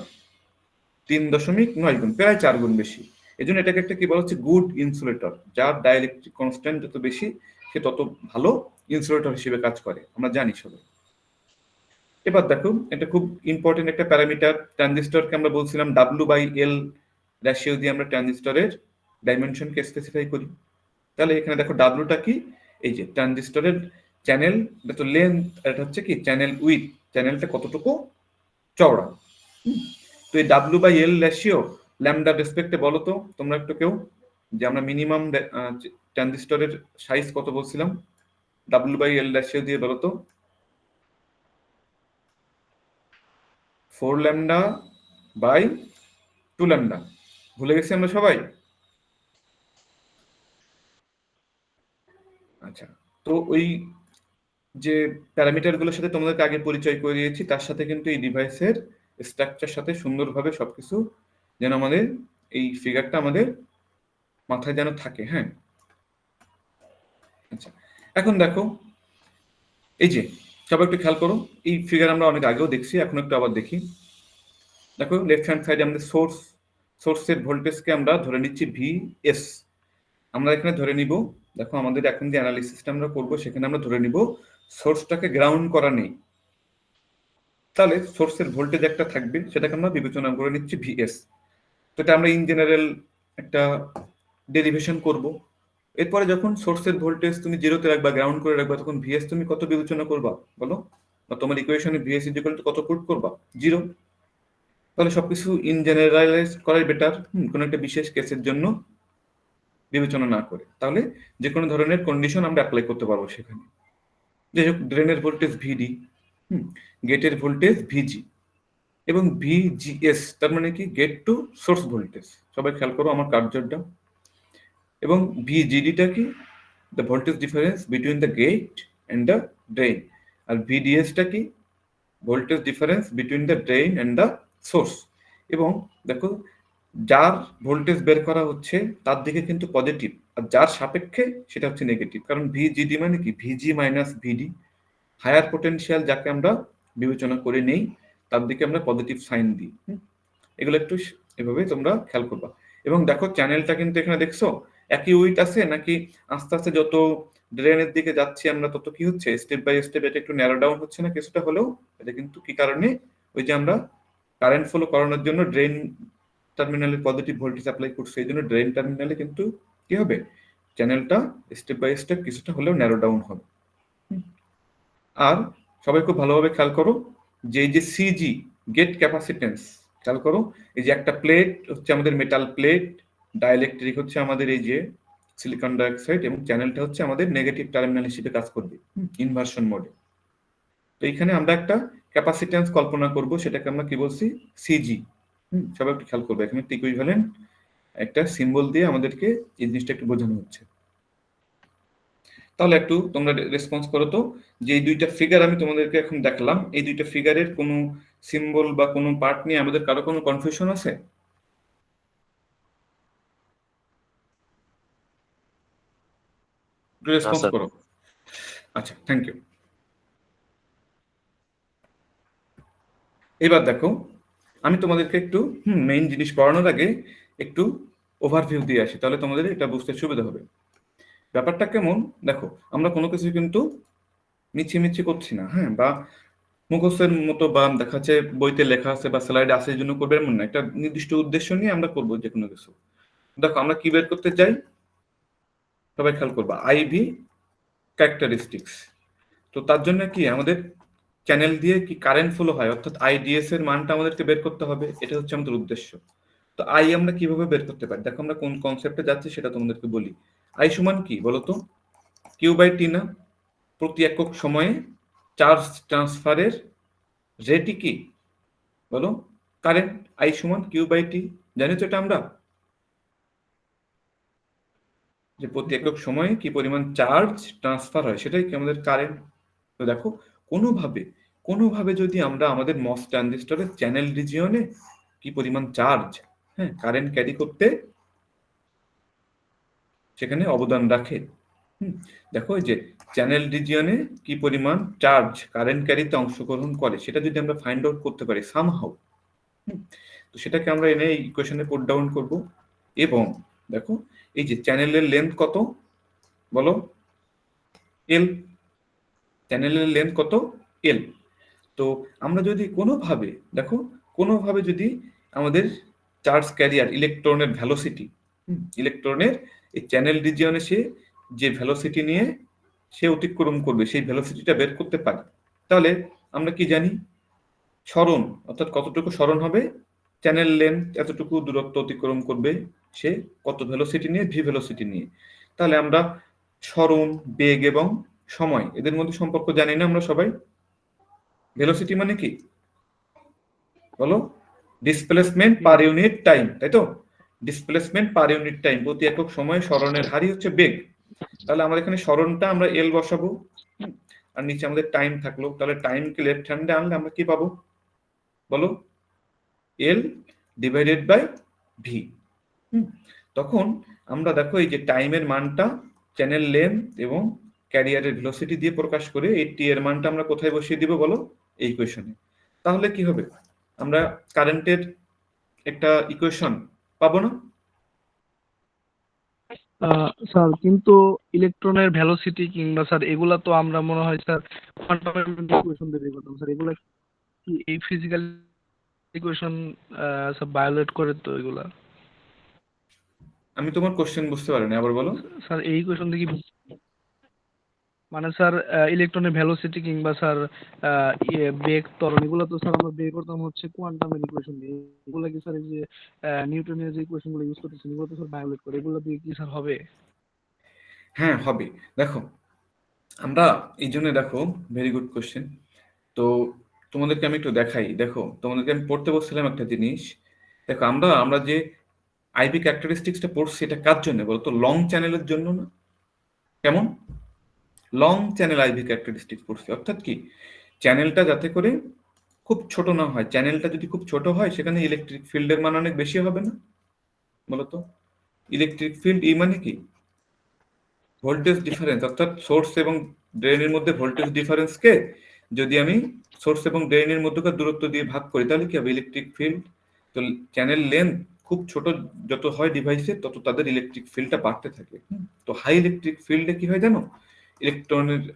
3.9 গুণ, প্রায় 4 গুণ বেশি। এই জন্য এটাকে একটা কি বলা হচ্ছে গুড ইনসুলেটর, যার ডাইইলেকট্রিক কনস্ট্যান্ট যত বেশি সে তত ভালো ইনসুলেটর হিসেবে কাজ করে, আমরা জানি সবাই। এবার দেখো এটা খুব ইম্পর্টেন্ট একটা প্যারামিটার, ট্রানজিস্টরকে আমরা বলছিলাম W/L রেশিও দিয়ে আমরা ট্রানজিস্টরের ডাইমেনশনকে স্পেসিফাই করি। তাহলে এখানে দেখো ডাব্লুটা কি, এই যে ট্রানজিস্টরের চ্যানেল, এটা তো লেন্থ, এটা হচ্ছে কি চ্যানেল উইথ, চ্যানেলটা কতটুকু চওড়া। তো এই W/L রেশিও ল্যামডা রেসপেক্টে বলো তো তোমরা একটু কেউ, যে আমরা মিনিমাম ট্রানজিস্টরের সাইজ কত বলছিলাম, W/L রেশিও দিয়ে বলো তো। 4 ল্যামডা বাই 2 ল্যামডা, ভুলে গেছি আমরা সবাই। আচ্ছা, তো ওই যে প্যারামিটারগুলোর সাথে তোমাদেরকে আগে পরিচয় করে দিয়েছি, তার সাথে কিন্তু এই ডিভাইসের স্ট্রাকচার সাথে সুন্দরভাবে সবকিছু যেন আমাদের এই ফিগারটা আমাদের মাথায় যেন থাকে। হ্যাঁ, আচ্ছা এখন দেখো এই যে সবাই একটু খেয়াল করো, এই ফিগার আমরা অনেক আগেও দেখছি, এখন একটু আবার দেখি। দেখো লেফট হ্যান্ড সাইডে আমাদের সোর্স, সোর্সের ভোল্টেজকে আমরা ধরে নিচ্ছি ভিএস। আমরা এখানে ধরে নিব, দেখো আমাদের এখন যে অ্যানালিসিসটা আমরা করবো সেখানে আমরা ধরে নিব সোর্সটাকে গ্রাউন্ড করা নেই, তাহলে সোর্সের ভোল্টেজ একটা থাকবে, সেটাকে আমরা বিবেচনা করে নিচ্ছি ভিএস। তো এটা আমরা ইন জেনারেল একটা ডেরিভেশন করব। এরপরে যখন সোর্সের ভোল্টেজ তুমি জিরোতে রাখবা, গ্রাউন্ড করে রাখবা, তখন ভিএস তুমি কত বিবেচনা করবা বলো? বা তোমার ইকুয়েশনে ভিএস ইকুয়াল টু কত পুট করবা? 0। তাহলে সবকিছু ইন জেনারেলাইজ করাই বেটার, কোনো একটা বিশেষ কেসের জন্য বিবেচনা না করে। তাহলে যে কোনো ধরনের কন্ডিশন আমরা অ্যাপ্লাই করতে পারবো সেখানে। যাই হোক, ড্রেনের ভোল্টেজ ভিডি, গেটের ভোল্টেজ ভিজি এবং ভিজিএস, তার মানে কি গেট টু সোর্স ভোল্টেজ। সবাই খেয়াল করো আমার কার্যটা। এবং ভিজিডিটা কি? The voltage difference between the gate and the drain. আর ভিডিএসটা কি? Voltage difference between the drain and the source. এবং দেখো, যার ভোল্টেজ বের করা হচ্ছে তার দিকে কিন্তু পজিটিভ, আর যার সাপেক্ষে সেটা হচ্ছে নেগেটিভ। কারণ ভিজিডি মানে কি? ভিজি মাইনাস ভিডি। হায়ার পোটেনশিয়াল যাকে আমরা বিবেচনা করে নেই তার দিকে আমরা পজিটিভ সাইন দিই। এগুলো একটু এভাবে তোমরা খেয়াল করবা। এবং দেখো চ্যানেলটা কিন্তু এখানে দেখছো একই উইথ আছে নাকি আস্তে আস্তে যত ড্রেনের দিকে যাচ্ছি আমরা তত কি হচ্ছে, স্টেপ বাই স্টেপ এটা একটু ন্যারো ডাউন হচ্ছে না কিছুটা হলেও? এটা কিন্তু কি কারণে? ওই যে আমরা কারেন্ট ফ্লো করানোর জন্য ড্রেন টার্মিনালে পজিটিভ ভোল্টেজ অ্যাপ্লাই করছে, এই জন্য ড্রেন টার্মিনালে কিন্তু কি হবে, চ্যানেলটা স্টেপ বাই স্টেপ কিছুটা হলেও ন্যারো ডাউন হবে। আর সবাই খুব ভালোভাবে খেয়াল করো যে এই যে সিজি গেট ক্যাপাসিটেন্স, খেয়াল করো এই যে একটা প্লেট হচ্ছে আমাদের মেটাল প্লেট, ডাইইলেকট্রিক হচ্ছে আমাদের এই যে সিলিকন ডাইঅক্সাইড, এবং চ্যানেলটা হচ্ছে আমাদের নেগেটিভ টার্মিনাল হিসেবে কাজ করবে ইনভার্সন মোডে। তো এখানে আমরা একটা ক্যাপাসিটেন্স কল্পনা করব, সেটাকে আমরা কি বলছি? সিজি। সবাই একটু খেয়াল করবে, এখানে একটা ইকুইভ্যালেন্ট একটা সিম্বল দিয়ে আমাদেরকে এই জিনিসটা একটু বোঝানো হচ্ছে। তাহলে একটু তোমরা রেসপন্স করো তো, যে এই দুইটা ফিগার আমি তোমাদেরকে এখন দেখালাম, এই দুইটা ফিগারের কোনো সিম্বল বা কোনো পার্ট নিয়ে আমাদের কারো কোনো কনফিউশন আছে? রেসপন্স করো। আচ্ছা, থ্যাংক ইউ। এবার দেখো, আমি তোমাদেরকে একটু মেইন জিনিস পড়ানোর আগে একটু ওভারভিউ দিয়ে আসি, তাহলে তোমাদের এটা বুঝতে সুবিধা হবে। ব্যাপারটা কেমন দেখো, আমরা কোনো কিছু কিন্তু মিছিমিছি করছি না, হ্যাঁ, বা মুখস্থের মতো বা দেখা যাচ্ছে বইতে লেখা আছে বা স্লাইডে আছে এই জন্য করবে এমন না। একটা নির্দিষ্ট উদ্দেশ্য নিয়ে আমরা করবো যে কোনো কিছু। দেখো, আমরা কি বের করতে চাই? সবাই খেয়াল করবা, আইভি ক্যারেক্টারিস্টিক্স। তো তার জন্য কি আমাদের চ্যানেল দিয়ে কি কারেন্ট ফ্লো হয়, অর্থাৎ আইডিএস এর মানটা আমাদেরকে বের করতে হবে, এটা হচ্ছে আমাদের উদ্দেশ্য। তো আই আমরা কিভাবে বের করতে পারি? দেখো, আমরা কোন কনসেপ্টে যাচ্ছি সেটা তোমাদেরকে বলি। আই সমান কি বলতো? কিউ বাই টি না? প্রতি একক সময়ে চার্জ ট্রান্সফারের রেটই কি বলো? কারেন্ট। আই সমান কিউ বাই টি, জানি তো এটা আমরা, যে প্রতি একক সময়ে কি পরিমাণ চার্জ ট্রান্সফার হয় সেটাই কি আমাদের কারেন্ট। তো দেখো, কোনোভাবে যদি আমরা আমাদের মস ট্রানজিস্টরের চ্যানেল রিজিয়নে কি পরিমাণ চার্জ, হ্যাঁ, কারেন্ট ক্যারি করতে সেখানে অবদান রাখে। দেখো, এই যে চ্যানেল রিজিয়নে কি পরিমাণ চার্জ কারেন্ট ক্যারিতে অংশগ্রহণ করে সেটা যদি আমরা ফাইন্ড আউট করতে পারি সামহাউ, তো সেটাকে আমরা এনে ইকুয়েশনে পুট ডাউন করব। এবং দেখো, এই যে চ্যানেলের লেন্থ কত বলো? এল। চ্যানেলের লেন্থ কত? এল। তো আমরা যদি কোনোভাবে যদি আমাদের চার্জ ক্যারিয়ার ইলেকট্রনের ভ্যালোসিটি, ইলেকট্রনের এই চ্যানেল রিজিয়নে সে যে ভ্যালোসিটি নিয়ে সে অতিক্রম করবে সেই ভ্যালোসিটিটা বের করতে পারি, তাহলে আমরা কি জানি? সরণ, অর্থাৎ কতটুকু সরণ হবে, চ্যানেল লেন্থ এতটুকু দূরত্ব অতিক্রম করবে সে কত ভেলোসিটি নিয়ে? ভি ভেলোসিটি নিয়ে। তাহলে আমরা সরণ, বেগ এবং সময় এদের মধ্যে সম্পর্ক জানি না আমরা সবাই? ভেলোসিটি মানে কি বলো? ডিসপ্লেসমেন্ট পার ইউনিট টাইম, তাই তো? ডিসপ্লেসমেন্ট পার ইউনিট টাইম, প্রতি একক সময়ে সরণের হারই হচ্ছে বেগ। তাহলে আমাদের এখানে সরণটা আমরা এল বসাবো, আর নিচে আমাদের টাইম থাকলো। তাহলে টাইমকে লেফট হ্যান্ডে আনলে আমরা কি পাবো বলো? L divided by V. তখন আমরা দেখো এই যে টাইমের মানটা চ্যানেল লেন্থ এবং ক্যারিয়ারের ভেলোসিটি দিয়ে প্রকাশ করে এই টি এর মানটা আমরা কোথায় বসিয়ে দিব বলো? এই ইকুয়েশনে। তাহলে কি হবে? আমরা কারেন্টের একটা ইকুয়েশন পাবো না? স্যার কিন্তু ইলেকট্রনের ভেলোসিটি কিংবা স্যার এগুলা তো আমরা মনে হয় স্যার কোয়ান্টামের ইকুয়েশন দিয়ে বের করতাম স্যার, এগুলা কি এই ফিজিক্যাল ইকুয়েশন স্যার ভায়োলেট করে তো এগুলা? আমি তোমার কোশ্চেন বুঝতে পারিনি, আবার বলো। স্যার এই ইকুয়েশন থেকে মানে স্যার ইলেকট্রনের ভেলোসিটি কিংবা স্যার বেগ ত্বরণ এগুলো তো স্যার আমরা বের করতাম হচ্ছে কোয়ান্টামের ইকুয়েশন দিয়ে, এগুলো কি স্যার এই যে নিউটনের যে ইকুয়েশন গুলো ইউজ করতেছেন এগুলো তো স্যার ভায়োলেট করে, এগুলো দিয়ে কি স্যার হবে? হ্যাঁ হবে। দেখো আমরা এই জন্য, দেখো ভেরি গুড কোশ্চেন। তো তোমাদেরকে আমি একটু দেখাই। দেখো তোমাদেরকে আমি পড়তে বলছিলাম একটা জিনিস। দেখো আমরা আমরা যে আইভি ক্যারেক্টারিস্টিক্সটা পড়ছি এটা কার জন্য বলতো? লং চ্যানেলের জন্য না? কেমন? লং চ্যানেল আইভি ক্যারেক্টারিস্টিক্স পড়ছি, অর্থাৎ কি চ্যানেলটা যাতে করে খুব ছোট না হয়। চ্যানেলটা যদি খুব ছোট হয় সেখানে ইলেকট্রিক ফিল্ডের মান অনেক বেশি হবে না বলতো? ইলেকট্রিক ফিল্ড এই মানে কি? ভোল্টেজ ডিফারেন্স, অর্থাৎ সোর্স এবং ড্রেনের মধ্যে ভোল্টেজ ডিফারেন্সকে যদি আমি সোর্স এবং ড্রেনের মধ্যকার দূরত্ব দিয়ে ভাগ করি তাহলে কি হবে? Electric field. তো চ্যানেল লেন্থ খুব ছোট যত হয় ডিভাইসে তত তাদের ইলেকট্রিক ফিল্ডটা বাড়তে থাকে। তো হাই ইলেকট্রিক ফিল্ডে কি হয় জানো?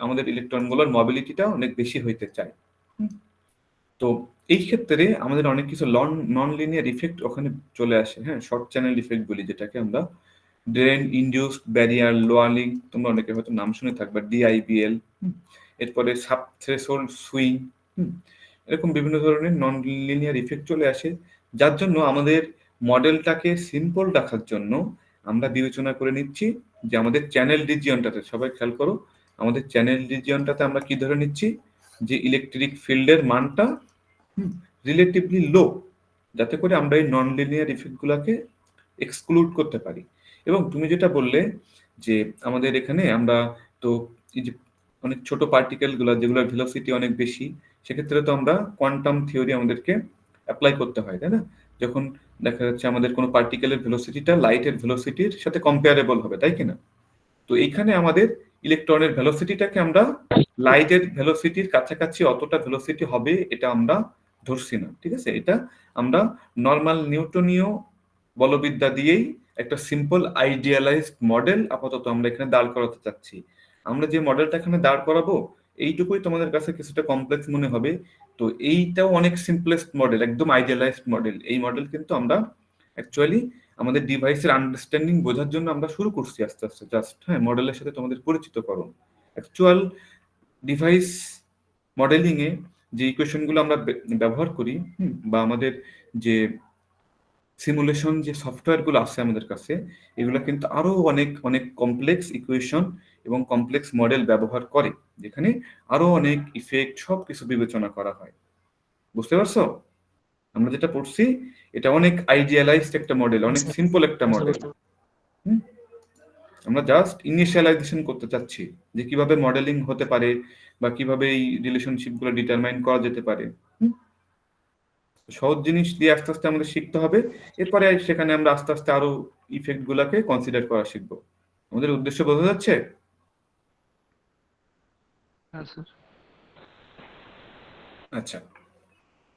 আমাদের ইলেকট্রনগুলোর মোবিলিটিটা অনেক বেশি হইতে চায়। তো এই ক্ষেত্রে আমাদের অনেক কিছু নন লিনিয়ার ইফেক্ট ওখানে চলে আসে। হ্যাঁ, শর্ট চ্যানেল ইফেক্ট বলি, যেটাকে আমরা ড্রেন ইনডিউসড ব্যারিয়ার লোয়ারিং, তোমরা অনেকে হয়তো নাম শুনে থাকবে, ডিআইবিএল। এরপরে সাব থ্রেশহোল্ড সুইং, এরকম বিভিন্ন ধরনের নন লিনিয়ার ইফেক্ট চলে আসে, যার জন্য আমাদের মডেলটাকে সিম্পল রাখার জন্য আমরা বিবেচনা করে নিচ্ছি যে আমাদের চ্যানেল রিজিয়নটাতে, সবাই খেয়াল করো, আমাদের চ্যানেল রিজিয়নটাতে আমরা কি ধরে নিচ্ছি? যে ইলেকট্রিক ফিল্ডের মানটা রিলেটিভলি লো, যাতে করে আমরা এই নন লিনিয়ার ইফেক্টগুলোকে এক্সক্লুড করতে পারি। এবং তুমি যেটা বললে যে আমাদের এখানে আমরা তো এই যে অনেক ছোট পার্টিকেলগুলো যেগুলোর ভেলোসিটি অনেক বেশি, সেক্ষেত্রে তো আমরা কোয়ান্টাম থিওরি আমাদেরকে অ্যাপ্লাই করতে হয়, তাই না? যখন দেখা যাচ্ছে আমাদের কোনো পার্টিকেলের ভেলোসিটিটা লাইটের ভেলোসিটির সাথে কম্পেয়ারেবল হবে, তাই কিনা? তো এইখানে আমাদের ইলেকট্রনের ভেলোসিটিটাকে আমরা লাইটের ভেলোসিটির কাছাকাছি অতটা ভেলোসিটি হবে এটা আমরা ধরছি না, ঠিক আছে? এটা আমরা নর্মাল নিউটনীয় বলবিদ্যা দিয়েই একটা সিম্পল আইডিয়ালাইজড মডেল আপাতত আমরা এখানে দাঁড় করাতে চাচ্ছি। আমরা যে মডেলটা এখানে দাঁড় করাবো এইটুকুই তোমাদের কাছে কিছুটা কমপ্লেক্স মনে হবে। তো এইটাও অনেক সিম্পলেস্ট মডেল, একদম আইডিয়ালাইজড মডেল। এই মডেল কিন্তু আমরা অ্যাকচুয়ালি আমাদের ডিভাইসের আন্ডারস্ট্যান্ডিং বোঝার জন্য আমরা শুরু করছি আস্তে আস্তে, জাস্ট হ্যাঁ মডেলের সাথে তোমাদের পরিচিত করো। অ্যাকচুয়াল ডিভাইস মডেলিং এ যে ইকুয়েশনগুলো আমরা ব্যবহার করি, বা আমাদের যে সিমুলেশন যে সফটওয়্যারগুলো আছে আমাদের কাছে, এগুলো কিন্তু আরো অনেক অনেক কমপ্লেক্স ইকুয়েশন এবং কমপ্লেক্স মডেল ব্যবহার করে, যেখানে আরো অনেক ইফেক্ট সবকিছু বিবেচনা করা হয়। বুঝতে পারছো? আমরা যেটা পড়ছি এটা অনেক আইডিয়ালাইজড একটা মডেল, অনেক সিম্পল একটা মডেল। আমরা জাস্ট ইনিশিয়ালাইজেশন করতে চাচ্ছি যে কিভাবে মডেলিং হতে পারে বা কিভাবে এই রিলেশনশিপগুলো ডিটারমাইন করা যেতে পারে। সহজ জিনিস দিয়ে আস্তে আস্তে আমাদের শিখতে হবে, এরপরে সেখানে আমরা আস্তে আস্তে আরো ইফেক্ট গুলাকে কনসিডার করা শিখবো। আমাদের উদ্দেশ্য বোঝা যাচ্ছে? আচ্ছা,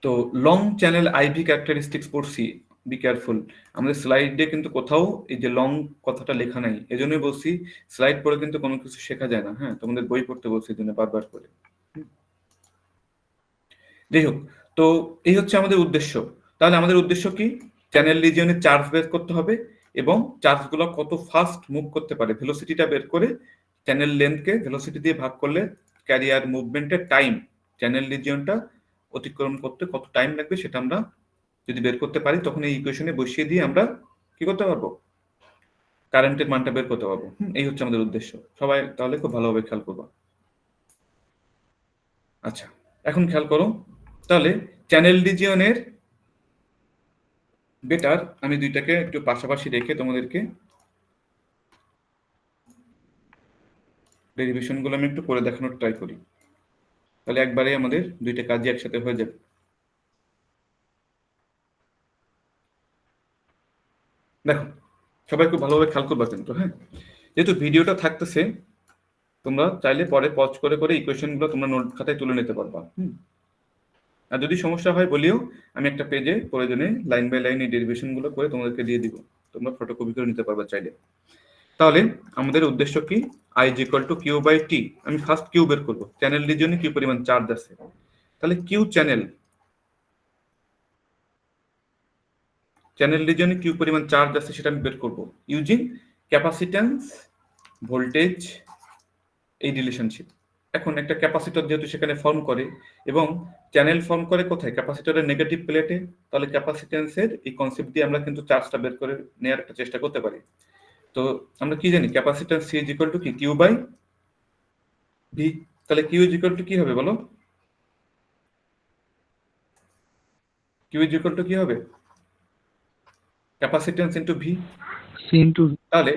তো লং চ্যানেল আইভি ক্যারেক্টারিস্টিক্স পড়ছি, বি কেয়ারফুল। আমাদের স্লাইডে কিন্তু কোথাও এই যে লং কথাটা লেখা নাই, এজন্যই বলছি স্লাইড পড়ে কিন্তু কোনো কিছু শেখা যায় না। হ্যাঁ, তোমাদের বই পড়তে বলছি এই জন্য বারবার করে। যাই হোক, তো এই হচ্ছে আমাদের উদ্দেশ্য। তাহলে আমাদের উদ্দেশ্য কি? চ্যানেল রিজিয়নে চার্জ বের করতে হবে এবং চার্জগুলো কত ফাস্ট মুভ করতে পারে ভেলোসিটিটা বের করে চ্যানেল লেন্থকে ভেলোসিটি দিয়ে ভাগ করলে ক্যারিয়ার মুভমেন্টের টাইম, চ্যানেল রিজিয়নটা অতিক্রম করতে কত টাইম লাগবে সেটা আমরা যদি বের করতে পারি তখন এই ইকুয়েশনে বসিয়ে দিয়ে আমরা কি করতে পারবো? কারেন্টের মানটা বের করতে পারবো। এই হচ্ছে আমাদের উদ্দেশ্য। সবাই তাহলে খুব ভালোভাবে খেয়াল করবো। আচ্ছা, এখন খেয়াল করো তাহলে চ্যানেল রিজিয়নের বেটার আমি দুইটাকে একটু পাশাপাশি রেখে তোমাদেরকে ডেরিভেশনগুলো আমি একটু করে দেখানোর ট্রাই করি, তাহলে একবারে আমাদের দুইটা কাজই একসাথে হয়ে যাবে। দেখো সবাই খুব ভালোভাবে খেয়াল করবা কিন্তু। হ্যাঁ, যেহেতু ভিডিওটা থাকতেছে তোমরা চাইলে পরে পজ করে করে ইকুয়েশনগুলো তোমরা নোট খাতায় তুলে নিতে পারবা। আর যদি সমস্যা হয় বলিও, আমি একটা পেজে প্রয়োজনে লাইন বাই লাইন এই ডেরিভেশনগুলো করে তোমাদেরকে দিয়ে দিব, তোমরা ফটোকপি করে নিতে পারবে চাইলে। তাহলে আমাদের উদ্দেশ্য কি, I is equal to Q by T. আমি ফার্স্ট কিউ বের করবো, চ্যানেল রিজিয়নে কি পরিমাণ চার্জ আছে। তাহলে কিউ চ্যানেল রিজিয়নে কিউ পরিমাণ চার্জ আছে সেটা আমি বের করবো ইউজিং ক্যাপাসিট্যান্স ভোল্টেজ এই রিলেশনশিপ। এখন একটা ক্যাপাসিটর যেহেতু সেখানে ফর্ম করে এবং চ্যানেল ফর্ম করে কোথায়, ক্যাপাসিটরের নেগেটিভ প্লেটে, তাহলে ক্যাপাসিট্যান্সের এই কনসেপ্ট দিয়ে আমরা কিন্তু চার্জটা বের করে নেওয়ার একটা চেষ্টা করতে পারি। তো আমরা কি জানি, capacitance C is equal to কি, কিউ বাই ভি। তাহলে কিউ ইজ ইকুয়াল টু কি হবে বলো, কিউ ইজ ইকুয়াল টু কি হবে, capacitance into V. C into তাহলে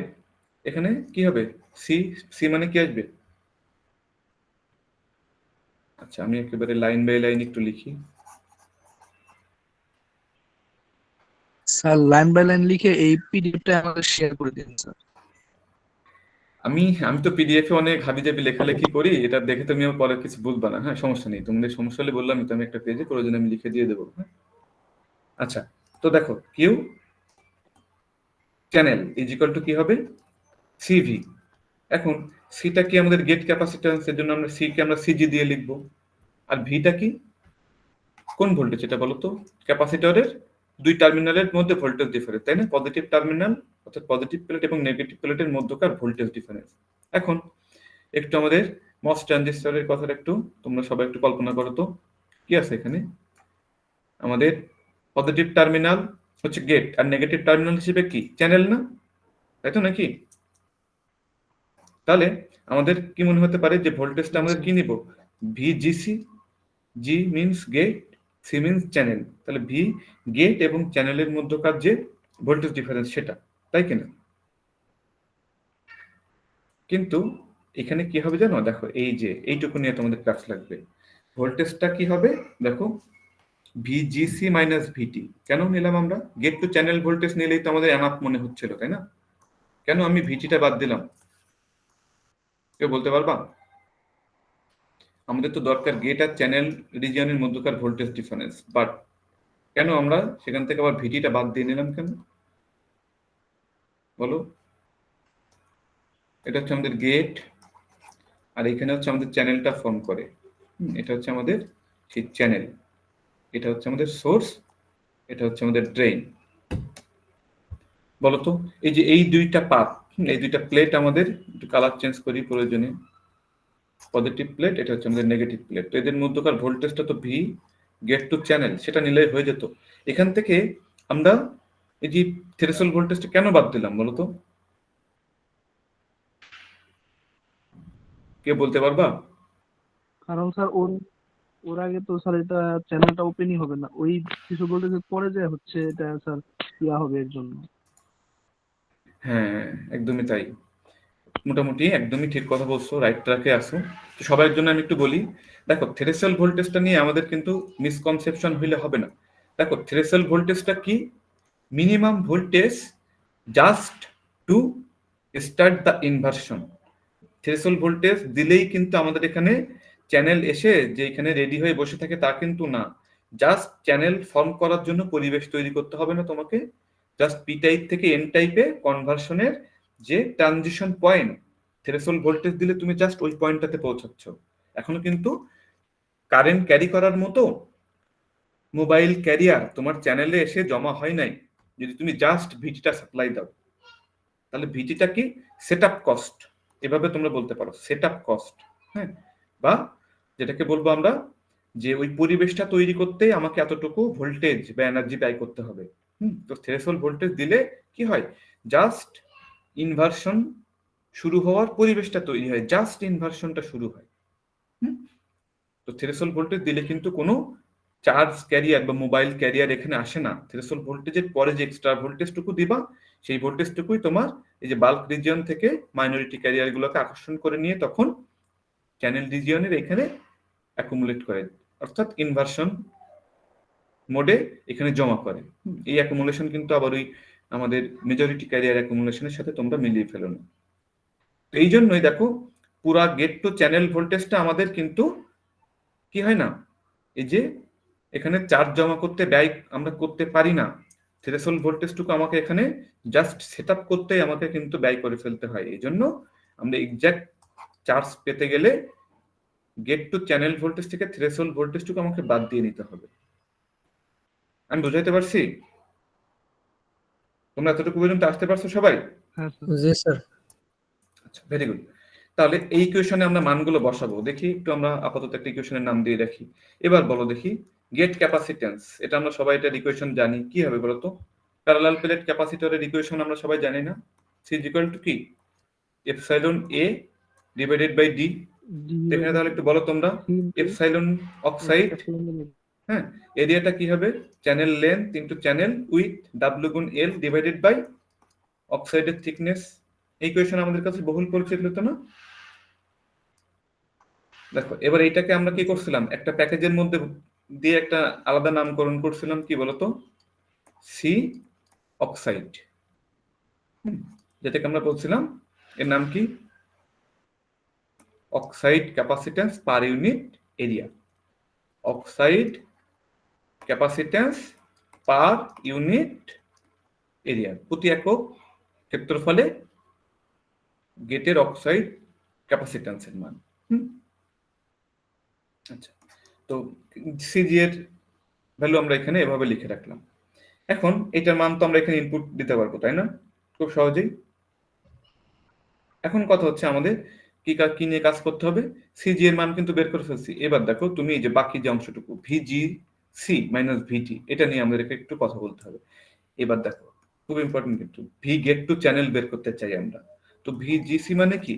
এখানে কি হবে, সি, সি মানে কি আসবে, আচ্ছা আমি একেবারে লাইন বাই লাইন একটু লিখি। স্যার লাইন বাই লাইন লিখে এই পিডিএফটা আমাদের শেয়ার করে দিন স্যার। আমি আমি তো পিডিএফ এ অনেক হাবিজাবি লেখালেখি করি, এটা দেখে তুমি আমার পরে কিছু বুঝবা না। হ্যাঁ সমস্যা নেই, তোমাদের সমস্যা হলে বললাম তো, আমি একটা পেজে প্রয়োজনে আমি লিখে দিয়ে দেবো। হ্যাঁ আচ্ছা, তো দেখো Q channel is equal to কি হবে, সিভি। এখন সিটা কি আমাদের গেট ক্যাপাসিট্যান্স, এর জন্য আমরা সি কে আমরা সিজি দিয়ে লিখবো। আর ভিটা কি, কোন ভোল্টেজ এটা বলো তো, ক্যাপাসিটরের দুই টার্মিনালের মধ্যে ভোল্টেজ ডিফারেন্স, তাই না, পজিটিভ টার্মিনাল অর্থাৎ পজিটিভ প্লেট এবং নেগেটিভ প্লেটের মধ্যকার ভোল্টেজ ডিফারেন্স। এখন একটু আমাদের মস ট্রানজিস্টরের কথাটা একটু তোমরা সবাই একটু কল্পনা করো তো, কি আছে এখানে, আমাদের পজিটিভ টার্মিনাল হচ্ছে গেট আর নেগেটিভ টার্মিনাল হিসেবে কি চ্যানেল না, তাই তো নাকি। তাহলে আমাদের কি মনে হতে পারে যে ভোল্টেজটা আমাদের কি নিব, VGC, G means gate, C means channel. তাহলে ভি গেট এবং চ্যানেলের মধ্যকার যে ভোল্টেজ ডিফারেন্স সেটা, তাই কিনা। কিন্তু এখানে কি হবে জানো, দেখো এই যে এইটুকু নিয়ে তোমাদের ক্লাস লাগবে, ভোল্টেজটা কি হবে দেখো, ভিজিসি মাইনাস ভিটি। কেন নিলাম আমরা, গেট টু চ্যানেল ভোল্টেজ নিলেই তো আমাদের এনাফ মনে হচ্ছিল, তাই না, কেন আমি ভিটিটা বাদ দিলাম, কেউ বলতে পারবা। আমাদের তো দরকার গেট আর চ্যানেল রিজিয়নের মধ্যকার ভোল্টেজ ডিফারেন্স, বাট কেন আমরা সেখান থেকে আবার ভিটিটা বাদ দিয়ে নিলাম কেন বলো। এটা হচ্ছে আমাদের গেট আর এখানে হচ্ছে আমাদের চ্যানেলটা ফর্ম করে, এটা হচ্ছে আমাদের সেই চ্যানেল, এটা হচ্ছে আমাদের সোর্স, এটা হচ্ছে আমাদের ড্রেন। বলতো এই যে এই দুইটা পাত, এই দুইটা প্লেট আমাদের একটু কালার চেঞ্জ করি প্রয়োজনে, পজিটিভ প্লেট, এটা হচ্ছে আমাদের নেগেটিভ প্লেট, তো এদের মধ্যকার ভোল্টেজটা তো ভি গেট টু চ্যানেল সেটা নিলেই হয়ে যেত। এখান থেকে আমরা এই যে থ্রেশহোল্ড ভোল্টেজটা কেন বাদ দিলাম বলতো, কে বলতে পারবা। কারণ স্যার ওর ওর আগে তো স্যার এটা চ্যানেলটা ওপেনই হবে না, ওই কিছু ভোল্টেজের পরে যে হচ্ছে এটা স্যার ইয়া হবে এর জন্য। হ্যাঁ একদমই তাই, মোটামুটি একদমই ঠিক কথা বলছো, রাইট ট্র্যাকে আসো। তো সবার জন্য আমি একটু বলি, দেখো থ্রেশহোল্ড ভোল্টেজটা নিয়ে আমাদের কিন্তু মিসকনসেপশন হইলে হবে না। দেখো থ্রেশহোল্ড ভোল্টেজটা কি, minimum voltage just to start the inversion. Threshold voltage দিলেই কিন্তু আমাদের এখানে চ্যানেল এসে যে এখানে রেডি হয়ে বসে থাকে তা কিন্তু না, জাস্ট চ্যানেল ফর্ম করার জন্য পরিবেশ তৈরি করতে হবে না তোমাকে, জাস্ট পি টাইপ থেকে এন টাইপে কনভার্সনের যে ট্রানজিশন পয়েন্ট, থ্রেশহোল্ড ভোল্টেজ দিলে তুমি জাস্ট ওই পয়েন্টটাতে পৌঁছাচ্ছ। এখনো কিন্তু কারেন্ট ক্যারি করার মতো মোবাইল ক্যারিয়ার তোমার চ্যানেলে এসে জমা হয় নাই, যদি তুমি জাস্ট ভিটিটা সাপ্লাই দাও। তাহলে ভিটিটা কি, সেটআপ কস্ট, এভাবে তোমরা বলতে পারো সেটআপ কস্ট। হ্যাঁ, বা যেটাকে বলবো আমরা যে ওই পরিবেশটা তৈরি করতে আমাকে এতটুকু ভোল্টেজ বা এনার্জি ব্যয় করতে হবে। তো থ্রেশহোল্ড ভোল্টেজ দিলে কি হয়, জাস্ট ইনভার্সন শুরু হওয়ার পরিবেশটা তৈরি হয়, জাস্ট ইনভার্সনটা শুরু হয়। তো থ্রেশহোল্ড ভোল্টেজ দিলে কিন্তু কোনো চার্জ ক্যারিয়ার বা মোবাইল ক্যারিয়ার এখানে আসে না, থ্রেশহোল্ড ভোল্টেজের পরে যে এক্সট্রা ভোল্টেজটুকু দিবা সেই ভোল্টেজটুকুই তোমার এই যে বাল্ক রিজিয়ন থেকে মাইনরিটি ক্যারিয়ার গুলোকে আকর্ষণ করে নিয়ে তখন চ্যানেল রিজিয়নের এখানে অ্যাকুমুলেট করে, অর্থাৎ ইনভার্সন মোডে এখানে জমা করে। এই অ্যাকুমুলেশন কিন্তু আবার ওই আমাদের মেজরিটি ক্যারিয়ার অ্যাকুমুলেশনের সাথে তোমরা মিলিয়ে ফেলো না। তো এই জন্যই দেখো পুরা গেট টু চ্যানেল ভোল্টেজটা আমাদের কিন্তু কি হয় না, এই যে এখানে চার্জ জমা করতে ব্যয় আমরা করতে পারি না। থ্রেশহোল্ড ভোল্টেজটুকু আমাকে এখানে জাস্ট সেট আপ করতেই আমাকে কিন্তু ব্যয় করে ফেলতে হয়। এই জন্য আমরা এক্সাক্ট চার্জ পেতে গেলে গেট টু চ্যানেল ভোল্টেজ থেকে থ্রেশহোল্ড ভোল্টেজটুকু আমাকে বাদ দিয়ে নিতে হবে। আমি বুঝাইতে পারছি? তোমরা এতটুকু পর্যন্ত আসতে পারছো সবাই? হ্যাঁ স্যার। জি স্যার। আচ্ছা, ভেরি গুড। তাহলে এই ইকুয়েশনে আমরা মানগুলো বসাবো। দেখি একটু আমরা আপাতত একটা ইকুয়েশনের নাম দিয়ে রাখি। এবার বলো দেখি, গেট ক্যাপাসিট্যান্স, এটা আমরা সবাই এটার ইকুয়েশন জানি। কি হবে বলো তো? প্যারালাল প্লেট ক্যাপাসিটরের ইকুয়েশন আমরা সবাই জানি না? সি ইজ ইকুয়াল টু কি? Epsilon A divided by D. এখানে তাহলে একটু বলো তোমরা, এপসাইলন অক্সাইড, হ্যাঁ, এরিয়াটা কি হবে? Channel length into channel with W গুণ এল ডিভাইডেড বাই অক্সাইডের থিকনেস। এই ইকুয়েশন আমাদের কাছে বহুল পরিচিত হতো না? দেখো এবার এইটাকে আমরা কি করছিলাম, একটা প্যাকেজের মধ্যে দিয়ে একটা আলাদা নামকরণ করছিলাম, কি বলতো? সি অক্সাইড, যেটাকে আমরা বলছিলাম এর নাম কি? Oxide capacitance per unit area. Oxide capacitance per unit area, প্রতি একক ক্ষেত্রফলে গেটের অক্সাইড ক্যাপাসিট্যান্সের মান। আচ্ছা, তো সিজি এর ভ্যালু আমরা এখানে এভাবে লিখে রাখলাম। এখন এটার মান তো আমরা এখানে ইনপুট দিতে পারবো, তাই না? খুব সহজেই। এখন কথা হচ্ছে আমাদের কি নিয়ে কাজ করতে হবে? সিজি এর মান কিন্তু বের করে ফেলছি। এবার দেখো তুমি এই যে বাকি যে অংশটুকু ভিজি সি মাইনাস ভিটি, এটা নিয়ে আমাদেরকে একটু কথা বলতে হবে। এবার দেখো খুব ইম্পর্টেন্ট, কিন্তু ভি গেট টু চ্যানেল বের করতে চাই আমরা। তো ভিজিসি মানে কি?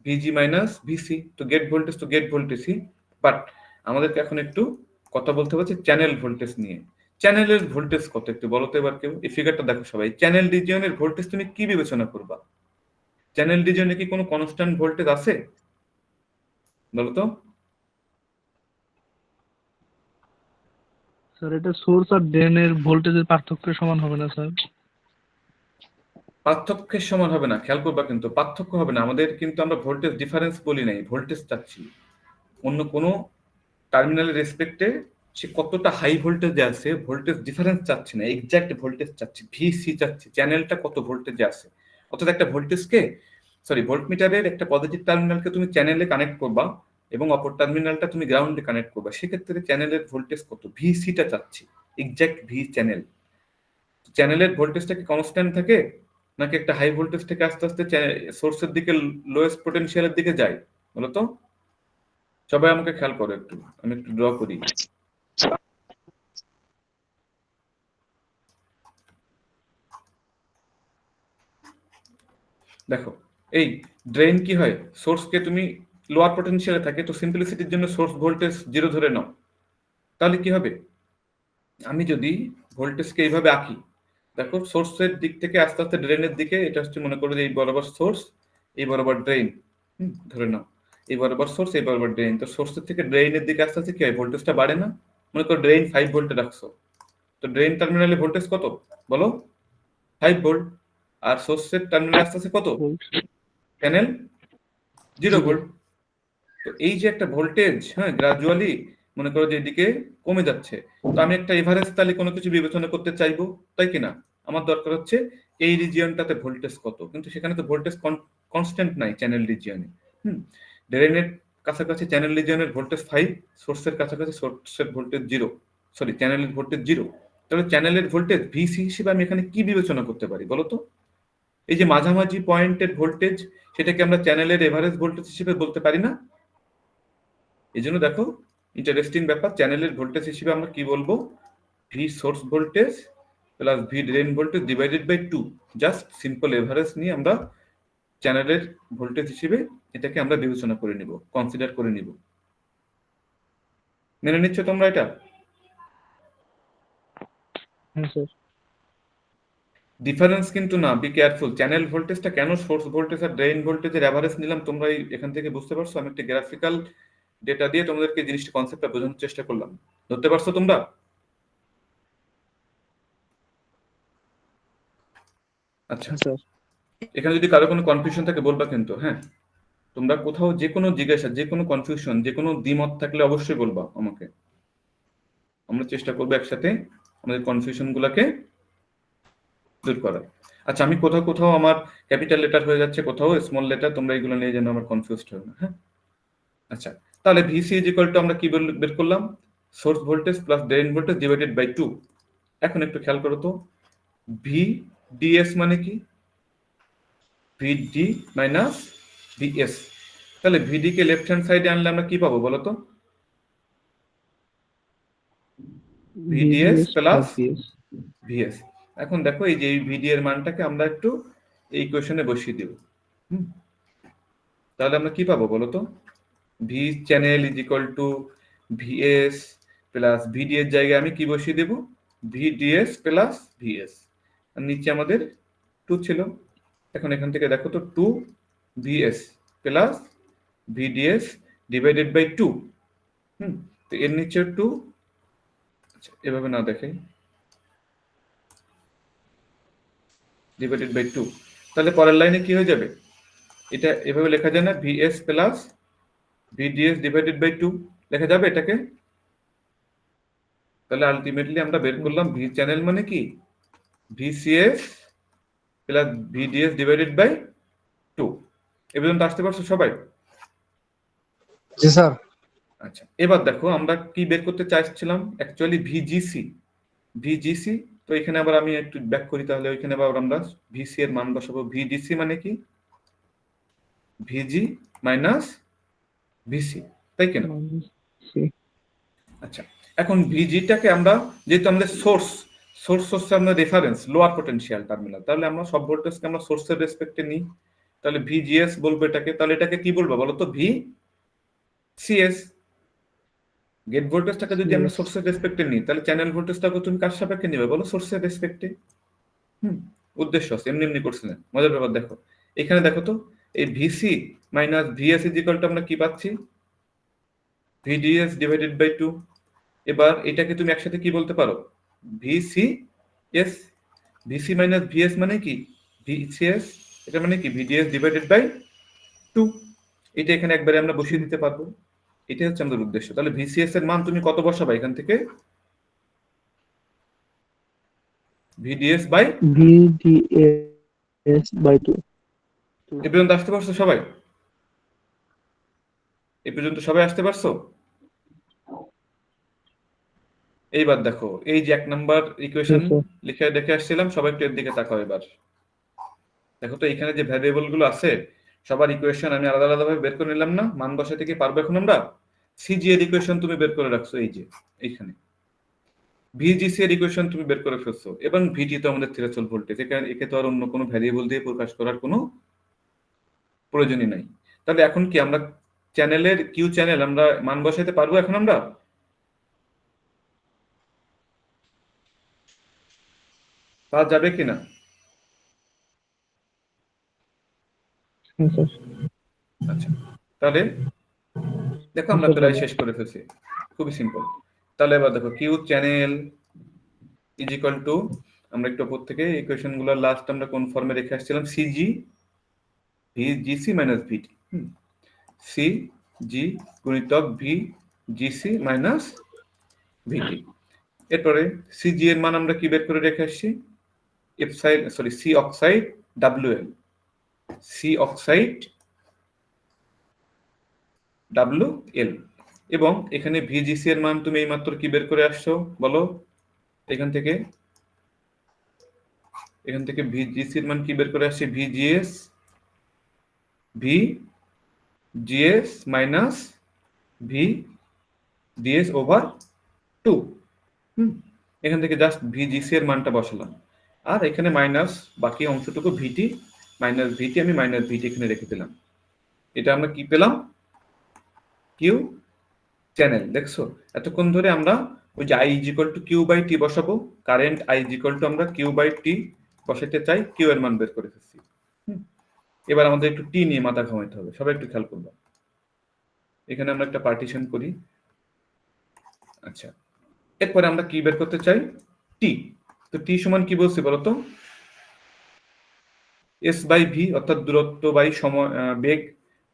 ভিজি মাইনাস ভিসি, তো গেট ভোল্টেজ তো গেট ভোল্টেজই, বাট আমাদেরকে এখন একটু কথা বলতে হবে চ্যানেল ভোল্টেজ নিয়ে। চ্যানেলের ভোল্টেজ কত একটু বলো তো এবার কেউ? এই ফিগারটা দেখো সবাই, চ্যানেল রিজিয়নের ভোল্টেজ তুমি কি বিবেচনা করবা? চ্যানেল রিজিয়নে কি কোনো কনস্ট্যান্ট ভোল্টেজ আছে বলো তো? স্যার এটা সোর্স আর ড্রেনের ভোল্টেজের পার্থক্যের সমান হবে না স্যার? পার্থক্যের সমান হবে না, খেয়াল করবা কিন্তু পার্থক্য হবে না। আমাদের কিন্তু আমরা ভোল্টেজ ডিফারেন্স বলি নাই, ভোল্টেজ চাচ্ছি। অন্য কোনো টার্মিনালের রেসপেক্টে সে কতটা হাই ভোল্টেজে আছে ভোল্টেজ ডিফারেন্স চাচ্ছি না, এক্সাক্ট ভোল্টেজ চাচ্ছি, ভিসি চাচ্ছি, চ্যানেলটা কত ভোল্টেজে আছে। অর্থাৎ একটা ভোল্টেজকে, সরি, ভোল্টমিটারের একটা পজিটিভ টার্মিনালকে তুমি চ্যানেলে কানেক্ট করবা এবং অপর টার্মিনালটা তুমি গ্রাউন্ডে কানেক্ট করবা, সেক্ষেত্রে চ্যানেলের ভোল্টেজ কত, ভিসিটা চাচ্ছি, এক্সাক্ট ভি চ্যানেল। চ্যানেলের ভোল্টেজটা কি কনস্ট্যান্ট থাকে, নাকি একটা হাই ভোল্টেজ থেকে আস্তে আস্তে সোর্সের দিকে লোয়েস্ট পোটেনশিয়ালের দিকে যায় বলো তো? সবাই আমাকে খেয়াল করো একটু, আমি একটু ড্র করি। দেখো এই ড্রেন কি হয়, সোর্সকে তুমি লোয়ার পটেনশিয়ালে থাকে, তো সিম্পলিসিটির জন্য সোর্স ভোল্টেজ 0 ধরে নাও। তাহলে কি হবে, আমি যদি ভোল্টেজকে এইভাবে আঁকি, দেখো সোর্সের দিক থেকে আস্তে আস্তে ড্রেনের দিকে, এটা হচ্ছে মনে করো যে এই বরাবর সোর্স, এই বরাবর ড্রেন, ধরে নাও এই বরাবর সোর্স, এই বরাবর ড্রেন। তো সোর্সের থেকে ড্রেনের দিকে আস্তে আস্তে কি হয়, ভোল্টেজটা বাড়ে না? মনে করো ড্রেন 5 ভোল্টে রাখছো, তো ড্রেন টার্মিনালে ভোল্টেজ কত বলো? 5 ভোল্ট। আর সোর্সের টার্মিনালে আস্তে আস্তে কত? Channel 0 volt. তো এই যে একটা ভোল্টেজ, হ্যাঁ, গ্রাজুয়ালি মনে করো যে এদিকে কমে যাচ্ছে, তো আমি একটা এভারেজ তাহলে কোনো কিছু বিবেচনা করতে চাইবো, তাই কিনা? আমার দরকার হচ্ছে এই রিজিয়নটাতে ভোল্টেজ কত, কিন্তু সেখানে তো ভোল্টেজ কনস্ট্যান্ট নাই চ্যানেল রিজিয়নে। ড্রেনের কাছাকাছি চ্যানেল রিজিয়নের ভোল্টেজ 5, সোর্সের কাছাকাছি সোর্সের ভোল্টেজ 0, সরি চ্যানেলের ভোল্টেজ 0। তাহলে চ্যানেলের ভোল্টেজ ভিসি হিসেবে আমি এখানে কি বিবেচনা করতে পারি বলো তো? এই যে মাঝামাঝি পয়েন্টের ভোল্টেজ, সেটাকে আমরা চ্যানেলের এভারেজ ভোল্টেজ হিসেবে বলতে পারি না? এই জন্য দেখো ইন্টারেস্টিং ব্যাপার, চ্যানেলের ভোল্টেজ হিসেবে আমরা কি বলবো, V source voltage plus V drain voltage divided by 2, just simple average নিয়ে আমরা চ্যানেলের ভোল্টেজ হিসেবে এটাকে আমরা বিবেচনা করে নিব, কনসিডার করে নিব। মেনে নিচ্ছ তোমরা এটা? হ্যাঁ স্যার। ডিফারেন্স কিন্তু না, বি কেয়ারফুল। চ্যানেল ভোল্টেজটা কেন সোর্স ভোল্টেজ আর ড্রেন ভোল্টেজের এভারেজ নিলাম তোমরা এখান থেকে বুঝতে পারছো? আমি একটা গ্রাফিক্যাল ডেটা দিয়ে তোমাদেরকে জিনিসটা কনসেপ্টটা বোঝানোর চেষ্টা করলাম, ধরতে পারছো তোমরা? আচ্ছা স্যার এখানে যদি কারো কোনো কনফিউশন থাকে বলবা কিন্তু, হ্যাঁ, তোমরা কোথাও যে কোনো জিজ্ঞাসা, যে কোনো কনফিউশন, যে কোনো দ্বিমত থাকলে অবশ্যই বলবা আমাকে। আমরা চেষ্টা করবো একসাথে আমাদের কনফিউশন গুলাকে দূর করার। আচ্ছা, আমি কোথাও কোথাও আমার ক্যাপিটাল লেটার হয়ে যাচ্ছে, কোথাও স্মল লেটার, তোমরা এগুলো নিয়ে যেন আমার কনফিউজড হয় না। হ্যাঁ, আচ্ছা, তাহলে ভিসি ইজ ইকুয়াল টু আমরা কি বের করলাম, source voltage plus drain voltage divided by 2। এখন একটু খেয়াল করো তো, ভিডিএস মানে কি, ভিডি মাইনাস ভিএস। তাহলে ভিডি কে লেফট হ্যান্ড সাইডে আনলে আমরা কি পাবো বলো তো, VDS VDS plus plus VS। VS. এখন দেখো এই যে ভিডি এর মানটাকে আমরা একটু এই ইকুয়েশনে বসিয়ে দেব। তাহলে আমরা কি পাবো বলো তো, V channel is equal to VS plus VD এর জায়গায় আমি কি বসিয়ে দেব, ভিডিএস প্লাস ভিএস। আর নিচে আমাদের 2 ছিল। এখন এখান থেকে দেখো তো 2 VS plus VDS divided by 2। তো এর নিচে 2, এভাবে না দেখে ডিভাইডেড বাই 2। তাহলে পরের লাইনে কি হয়ে যাবে, এটা এভাবে লেখা যায় না, VS plus VDS divided by 2 লেখা যাবে এটাকে। তাহলে আলটিমেটলি আমরা বের করলাম ভি চ্যানেল মানে কি, VCS plus VDS divided by 2। এ পর্যন্ত আসতে পারছো সবাই? জি স্যার। আচ্ছা, এবার দেখো আমরা কি বের করতে চাইছিলাম, অ্যাকচুয়ালি ভিজিসি। তো এখানে আবার আমি একটু ব্যাক করি, তাহলে ওইখানে আবার আমরা ভিসি এর মান বসাবো। ভিজিসি মানে কি, ভিজি মাইনাস ভিসি, তাই কিনা? আচ্ছা, এখন ভিজিটাকে আমরা, যেহেতু আমাদের সোর্স হচ্ছে আমাদের রেফারেন্স লোয়ার পটেনশিয়াল টার্মিনাল, তাহলে আমরা সব ভোল্টেজকে আমরা সোর্সের রেসপেক্টে নিই। তাহলে ভিজিএস বলবো এটাকে, তাহলে এটাকে কি বলবো বলো তো, ভি সিএস। গেট ভোল্টেজটাকে যদি আমরা সোর্সের রেসপেক্টে নিই, তাহলে চ্যানেল ভোল্টেজটাকে তুমি কার সাপেক্ষে নিবে বলো, সোর্সের রেসপেক্টে। উদ্দেশ্য আছে, এমনি এমনি করছে না, মজার ব্যাপার দেখো এখানে দেখো তো, এই VC minus VS is equal to আমরা কি পাচ্ছি, ভিডিএস ডিভাইডেড বাই 2। এবার এটাকে তুমি একসাথে কি বলতে পারো, ভিসিএস। ভিসি মাইনাস ভিএস মানে কি, ভিসিএস। এটা মানে কি, ভিডিএস ডিভাইডেড বাই 2। এটা এখানে একবারে আমরা বসিয়ে দিতে পারবো, এটাই হচ্ছে আমাদের উদ্দেশ্য। তাহলে ভিসিএস এর মান তুমি কত বসাবা এখান থেকে, ভিডিএস বাই VDS by 2। এ পর্যন্ত আসতে পারছো সবাই? এ পর্যন্ত সবাই আসতে পারছো? এইবার দেখো এই যে 1 নাম্বার ইকুয়েশন লিখে দেখে আসছিলাম, সবাই একটু এর দিকে তাকাও। এবার দেখো তো এখানে যে ভ্যারিয়েবল গুলো আছে সবার ইকুয়েশন আমি আলাদা আলাদা ভাবে বের করে নিলাম না, মান বসাতে কি পারবো এখন আমরা। সিজি এর ইকুয়েশন তুমি বের করে রাখছো এই যে এইখানে, ভিজিসি এর ইকুয়েশন তুমি বের করে ফেলছো, এবং ভিটি তো আমাদের থ্রেশহোল্ড ভোল্টেজ, একে তো আর অন্য কোনো ভ্যারিয়েবল দিয়ে প্রকাশ করার কোনো প্রয়োজনই নাই। তাহলে এখন কি আমরা চ্যানেলের কিউ চ্যানেল আমরা মান বসাইতে পারবো এখন আমরা? পাওয়া যাবে কিনা? আচ্ছা, তাহলে দেখো আমরা প্রায় শেষ করে ফেলছি, খুবই সিম্পল। তাহলে এবার দেখো Q channel is equal to, আমরা একটু উপর থেকে ইকুয়েশন গুলো লাস্ট আমরা কোন ফর্মে রেখে আসছিলাম, সিজি ভিজিসি মাইনাস ভিটি। সিজি গুণিতক ভিজিসি মাইনাস ভিটি। এরপরে সিজি এর মান আমরা কি বের করে রেখে আসছি, C oxide WL, C oxide WL. এবং এখানে ভিজিসি এর মান তুমি এইমাত্র কি বের করে আসছো বলো, এখান থেকে ভিজিসি এর মান কি বের করে আসছে, ভিজিএস মাইনাস ভিডিএস ওভার 2। এখান থেকে জাস্ট ভিজিসি এর মানটা বসালাম, আর এখানে মাইনাস বাকি অংশটুকু ভিটি মাইনাস ভিটি, আমি মাইনাস ভিটি এখানে রেখে দিলাম। এটা আমরা কি পেলাম, কিউ চ্যানেল। দেখছো এতক্ষণ ধরে আমরা ওই যে I is equal to Q by T বসাবো, current I is equal to আমরা কিউ বাই টি বসাতে চাই, কিউ এর মান বের করে ফেলছি। এবার আমাদের একটু টি নিয়ে মাথা ঘামাইতে হবে, সবাই একটু খেয়াল করবো। এখানে আমরা একটা পার্টিশন করি। আচ্ছা, এরপরে আমরা কি বের করতে চাই, টি। তো টি সমান কি বলছি বলতো, এস বাই ভি, অর্থাৎ দূরত্ব বাই সময় বেগ।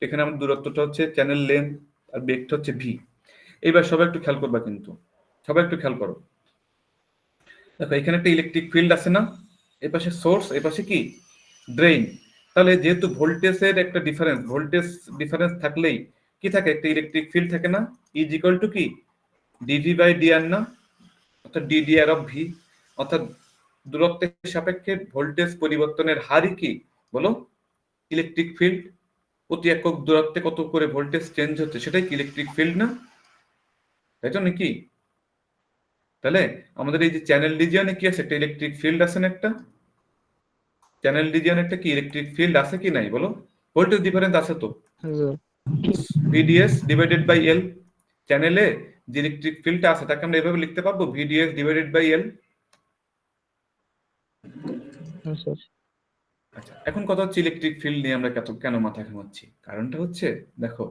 এখানে আমাদের দূরত্বটা হচ্ছে চ্যানেল লেন্থ আর বেগটা হচ্ছে ভি। এইবার সবাই একটু খেয়াল করবা কিন্তু, সবাই একটু খেয়াল করো, দেখো এখানে একটা ইলেকট্রিক ফিল্ড আছে না, এপাশে সোর্স, এপাশে কি ড্রেন। তাহলে যেহেতু ভোল্টেজের একটা ডিফারেন্স, ভোল্টেজ ডিফারেন্স থাকলেই কি থাকে, একটা ইলেকট্রিক ফিল্ড থাকে না, ইজ ইকুয়াল টু কি ডিভি বাই ডিআর না, অর্থাৎ ডিডিআর অফ ভি, অর্থাৎ দূরত্বের সাপেক্ষে ভোল্টেজ পরিবর্তনের হারই কি বলো ইলেকট্রিক ফিল্ড। প্রতি একক দূরত্বে কত করে ভোল্টেজ চেঞ্জ হচ্ছে সেটাই কি ইলেকট্রিক ফিল্ড না, তাই তো নাকি? তাহলে আমাদের এই যে চ্যানেল রিজিয়নে কি আছে, একটা ইলেকট্রিক ফিল্ড আছে না, একটা চ্যানেল রিজিয়নে একটা কি ইলেকট্রিক ফিল্ড আছে কি নাই বলো, ভোল্টেজ ডিফারেন্স আছে তো, হ্যাঁ sir. VDS divided by L. চ্যানেলে যে ইলেকট্রিক ফিল্ডটা আছে তাকে আমরা এভাবে লিখতে পারবো, ভিডিএস ডিভাইডেড বাই এল। হ্যাঁ স্যার। আচ্ছা, এখন কথা হচ্ছে ইলেকট্রিক ফিল্ড নিয়ে আমরা কেন মাথা ঘামাচ্ছি, কারণটা হচ্ছে দেখো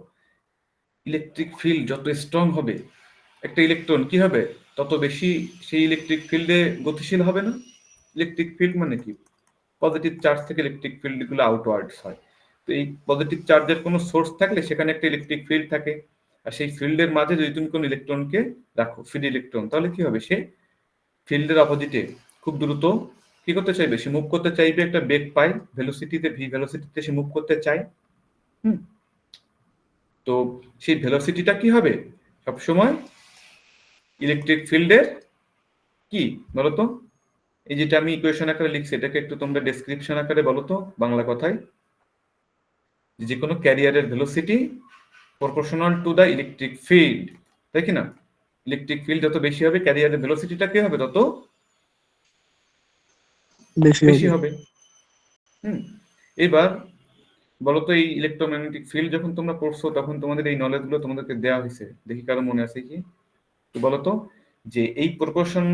ইলেকট্রিক ফিল্ড যত স্ট্রং হবে একটা ইলেকট্রন কি হবে, তত বেশি সেই ইলেকট্রিক ফিল্ডে গতিশীল হবে না। ইলেকট্রিক ফিল্ড মানে কি, পজিটিভ চার্জ থেকে ইলেকট্রিক ফিল্ড গুলো আউটওয়ার্ডস হয়। তো এই পজিটিভ চার্জের কোনো সোর্স থাকলে সেখানে একটা ইলেকট্রিক ফিল্ড থাকে, আর সেই ফিল্ডের মাঝে যদি তুমি কোনো ইলেকট্রনকে রাখো, ফ্রি ইলেকট্রন, তাহলে কি হবে, সে ফিল্ডের অপোজিটে খুব দ্রুত কি করতে চাইবে, সে মুভ করতে চাইবে, একটা বেগ পায় ভেলোসিটিতে, ভি ভেলোসিটিতে সে মুভ করতে চায়। হুম, তো সেই ভেলোসিটিটা কি হবে সবসময় ইলেকট্রিক ফিল্ডের কি বলতো, এই যেটা আমি ইকুয়েশন আকারে লিখছি এটাকে একটু তোমরা ডেসক্রিপশন আকারে বলো তো বাংলা কথায়, যে কোনো ক্যারিয়ারের velocity proportional to the electric field, তাই কি না? ইলেকট্রিক ফিল্ড যত বেশি হবে ক্যারিয়ারের ভেলোসিটিটা কি হবে তত বেশি হবে। এবার বলো তো এই ইলেকট্রোম্যাগনেটিক ফিল্ড যখন তোমরা পড়ছো তখন তোমাদের এই নলেজ গুলো তোমাদেরকে দেওয়া হয়েছে, দেখি কারো মনে আছে কি? তো বলো তো যে এই প্রপোর্শন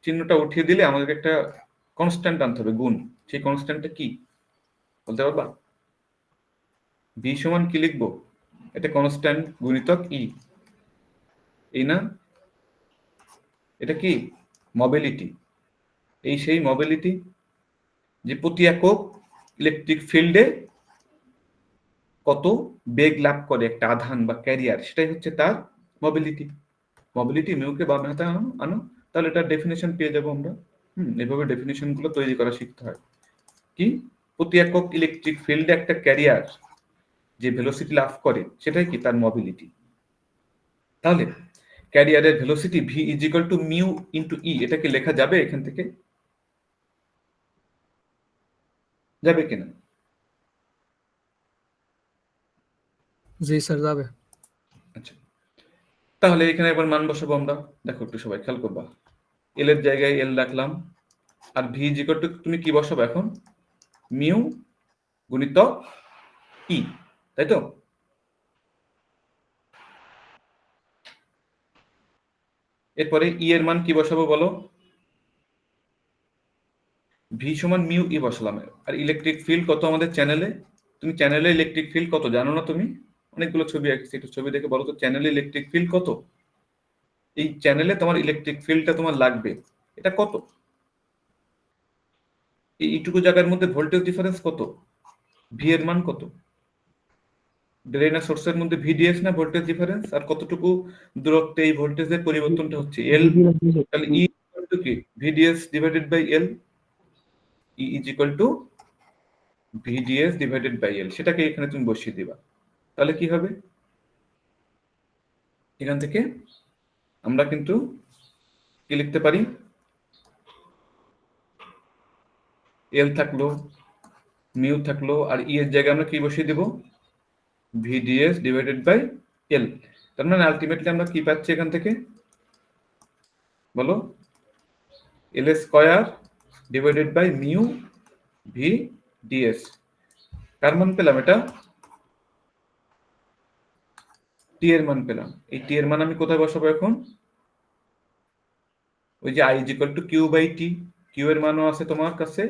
চিহ্নটা উঠিয়ে দিলে আমাদেরকে একটা কনস্ট্যান্ট আনতে হবে, গুণ। সেই কনস্ট্যান্টটা কি বলতে পারবা? ভি সমান কি লিখবো, এটা কনস্ট্যান্ট গুণিতক ই, এই না? এটা কি মোবিলিটি, এই সেই মোবিলিটি যে প্রতি একক ইলেকট্রিক ফিল্ডে কত বেগ লাভ করে একটা আধান বা ক্যারিয়ার, সেটাই হচ্ছে তার মোবিলিটি। মোবিলিটি মিউকে বাম হাতে আনো, তাহলে এটার ডেফিনেশন পেয়ে যাবো আমরা। এভাবে ডেফিনেশন গুলো তৈরি করা শিখতে হয়। কি প্রতি একক ইলেকট্রিক ফিল্ডে একটা ক্যারিয়ার যে ভেলোসিটি লাভ করে সেটাই কি তার মোবিলিটি। তাহলে ক্যারিয়ারের velocity V is equal to mu into E, এটাকে লেখা যাবে এখান থেকে, যাবে কিনা? জি স্যার যাবে। আচ্ছা, তাহলে এখানে এবার মান বসাবো আমরা, দেখো একটু সবাই খেয়াল করবা, এল এর জায়গায় এল রাখলাম, আর ভি ইজ ইকুয়াল টু তুমি কি বসাবো এখন, মিউ গুণিতক ই, তাই তো? এরপরে ই এর মান কি বসাবো বলো, ভি সমান মিউ ই বসালাম। আর ইলেকট্রিক ফিল্ড কত আমাদের চ্যানেলে, তুমি চ্যানেলে ইলেকট্রিক ফিল্ড কত জানো না তুমি? অনেকগুলো ছবি আঁকছি, একটু ছবি দেখে বলো তো চ্যানেলে ইলেকট্রিক ফিল্ড কত, এই চ্যানেলে তোমার ইলেকট্রিক ফিল্ডটা তোমার লাগবে এটা কত, এইটুকু জায়গার মধ্যে ভোল্টেজ ডিফারেন্স কত, ভি এর মান কত, ড্রেন আর সোর্সের মধ্যে ভিডিএস না ভোল্টেজ ডিফারেন্স, আর কতটুকু দূরত্বে এই ভোল্টেজের পরিবর্তনটা হচ্ছে এল, তাহলে ই ইকুয়াল টু কি VDS divided by L, E is equal to VDS divided by L, সেটাকে এখানে তুমি বসিয়ে দিবা। তাহলে কি হবে, এখান থেকে আমরা কিন্তু কি লিখতে পারি, এল থাকলো, মিউ থাকলো, আর ই এর জায়গায় আমরা কি বসিয়ে দেব, ভিডিএস ডিভাইডেড বাই এল। তার মানে আলটিমেটলি আমরা কি পাচ্ছি এখান থেকে বলো, L square divided by mu V DS. কার মান পেলাম, এটা টি এর মান পেলাম। এই টি এর মান আমি কোথায় বসাবো এখন, ওই যে I is equal to Q by T, Q এর মানও আছে তোমার কাছে,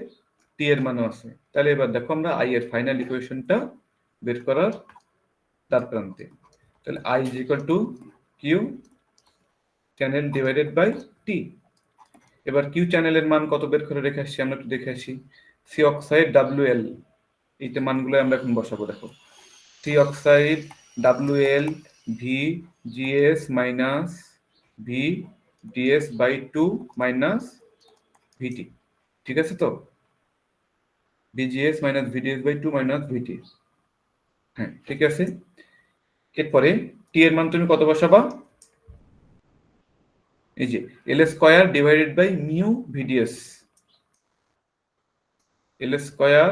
টি এর মানও আছে। তাহলে এবার দেখো আমরা আই এর ফাইনাল ইকুয়েশনটা বের করার তার প্রান্তে, তাহলে I is equal to Q channel divided by T. এবার কিউ চ্যানেলের মান কত বের করে রেখে আসছি আমরা, একটু দেখে আসি, সি অক্সাইড ডাব্লিউ এল, এইটা মানগুলো আমরা এখন বসাবো। দেখো C oxide W L V GS minus V DS by 2 minus VT, ঠিক আছে তো? VGS minus VDS by 2 minus VT, হ্যাঁ ঠিক আছে। এরপরে টি এর মান তুমি কত বসাবা? এই যে L square divided by mu VDS, L square,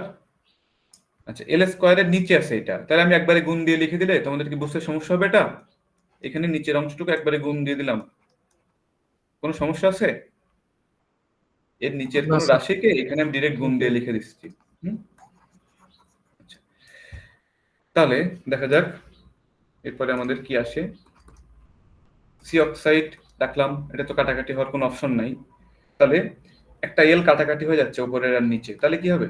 আচ্ছা এল স্কয়ারের নিচে আছে এটা, তাহলে আমি একবারে গুণ দিয়ে লিখে দিলে তোমাদের কি বুঝতে সমস্যা হবে? এটা এখানে নিচের অংশটুকু একবারে গুণ দিয়ে দিলাম, কোনো সমস্যা আছে? এর নিচের না কোনো স্যার। রাশিকে এখানে আমি ডিরেক্ট গুণ দিয়ে লিখে দিচ্ছি। আচ্ছা, তাহলে দেখা যাক এরপরে আমাদের কি আসে। সি অক্সাইড রাখলাম, এটা তো কাটাকাটি হওয়ার কোনো অপশন নাই, তাহলে একটা এল কাটাকাটি হয়ে যাচ্ছে উপরের আর নিচে, তাহলে কি হবে?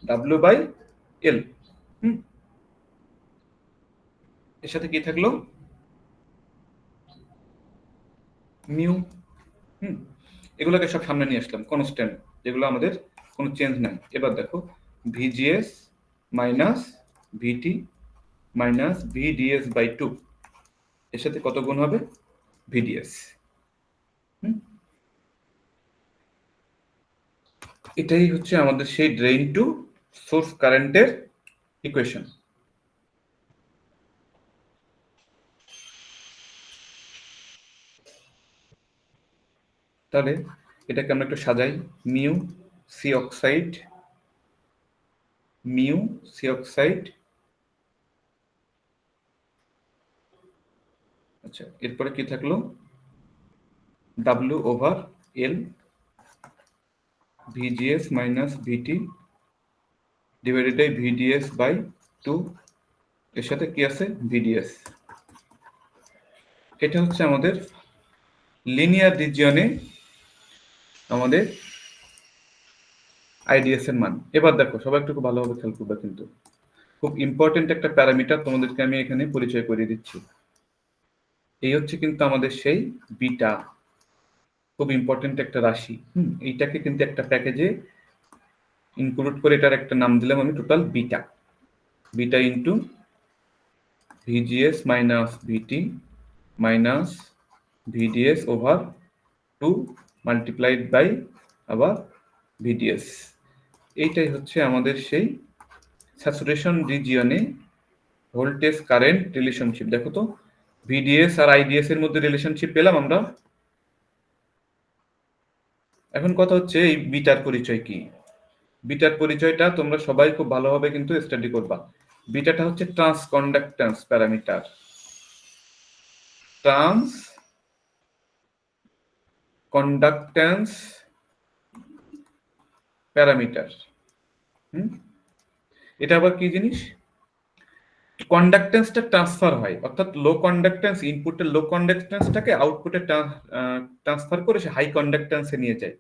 W by L. এর সাথে কি থাকলো? মিউ। এগুলোকে সব সামনে নিয়ে আসলাম, কনস্ট্যান্ট যেগুলো আমাদের কোনো চেঞ্জ নাই। এবার দেখো VGS minus VT minus VDS by 2, এর সাথে কত গুণ হবে? ভিডিএস। এটাই হচ্ছে আমাদের সেই ড্রেইন টু সোর্স কারেন্টের ইকুয়েশন। তাহলে এটাকে আমরা একটু সাজাই। Mu C oxide, mu C oxide, আচ্ছা এরপরে কি থাকলো? W over L VGS minus VT divided by VDS by 2, এর সাথে কি আছে? ভিডিএস। এটা হচ্ছে আমাদের লিনিয়ার রিজিয়নে আমাদের আইডিএস এর মান। এবার দেখো সবাই একটু খুব ভালোভাবে খেয়াল করবে, কিন্তু খুব ইম্পর্টেন্ট একটা প্যারামিটার তোমাদেরকে আমি এখানে পরিচয় করিয়ে দিচ্ছি। এই হচ্ছে কিন্তু আমাদের সেই বিটা, খুব ইম্পর্টেন্ট একটা রাশি। এইটাকে কিন্তু একটা প্যাকেজে ইনক্লুড করে এটার একটা নাম দিলাম আমি total beta, beta into VGS minus VT minus VDS over 2 multiplied by আবার ভিডিএস। এইটাই হচ্ছে আমাদের সেই স্যাচুরেশন রিজিয়নে ভোল্টেজ কারেন্ট রিলেশনশিপ। দেখো তো ভিডিএস আর আইডিএস এর মধ্যে রিলেশনশিপ পেলাম আমরা। এখন কথা হচ্ছে এই বিটার পরিচয় কি? বিটার পরিচয়টা তোমরা সবাই খুব ভালোভাবে কিন্তু স্টাডি করবা। বিটাটা হচ্ছে trans conductance parameter, trans conductance parameter. এটা আবার কি জিনিস? কন্ডাক্ট্যান্সটা ট্রান্সফার হয়, অর্থাৎ লো কন্ডাক্ট্যান্স ইনপুটের লো কন্ডাক্ট্যান্সটাকে আউটপুটে ট্রান্সফার করে সে হাই কন্ডাক্ট্যান্সে নিয়ে যায়।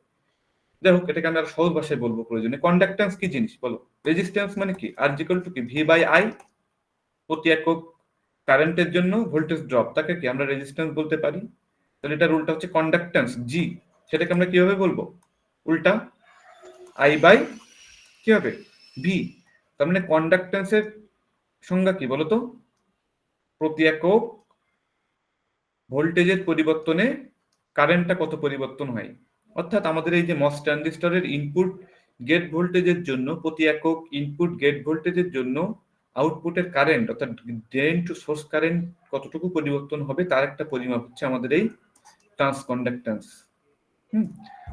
যাই হোক, এটাকে আমি আর সহজ ভাষায় বলবো প্রয়োজনে। কন্ডাক্ট্যান্স কি জিনিস বলো? রেজিস্ট্যান্স মানে কি? আর ইকুয়াল টু কি? ভি বাই আই, প্রতি একক কারেন্টের জন্য ভোল্টেজ ড্রপ, তাকে কি আমরা রেজিস্ট্যান্স বলতে পারি। তাহলে এটার উল্টা হচ্ছে কন্ডাক্ট্যান্স জি, সেটাকে আমরা কিভাবে বলবো? উল্টা আই বাই কি হবে? ভি। তার মানে কন্ডাক্ট্যান্সের সংজ্ঞা কি বলতো? প্রতি একক ভোল্টেজের পরিবর্তনে কারেন্টটা কত পরিবর্তন হয়। অর্থাৎ আমাদের এই যে মস ট্রানজিস্টরের ইনপুট গেট ভোল্টেজের জন্য প্রতি একক ইনপুট গেট ভোল্টেজের জন্য আউটপুটের কারেন্ট অর্থাৎ ড্রেন টু সোর্স কারেন্ট কতটুকু পরিবর্তন হবে তার একটা পরিমাপ হচ্ছে আমাদের এই ট্রান্সকন্ডাক্ট্যান্স।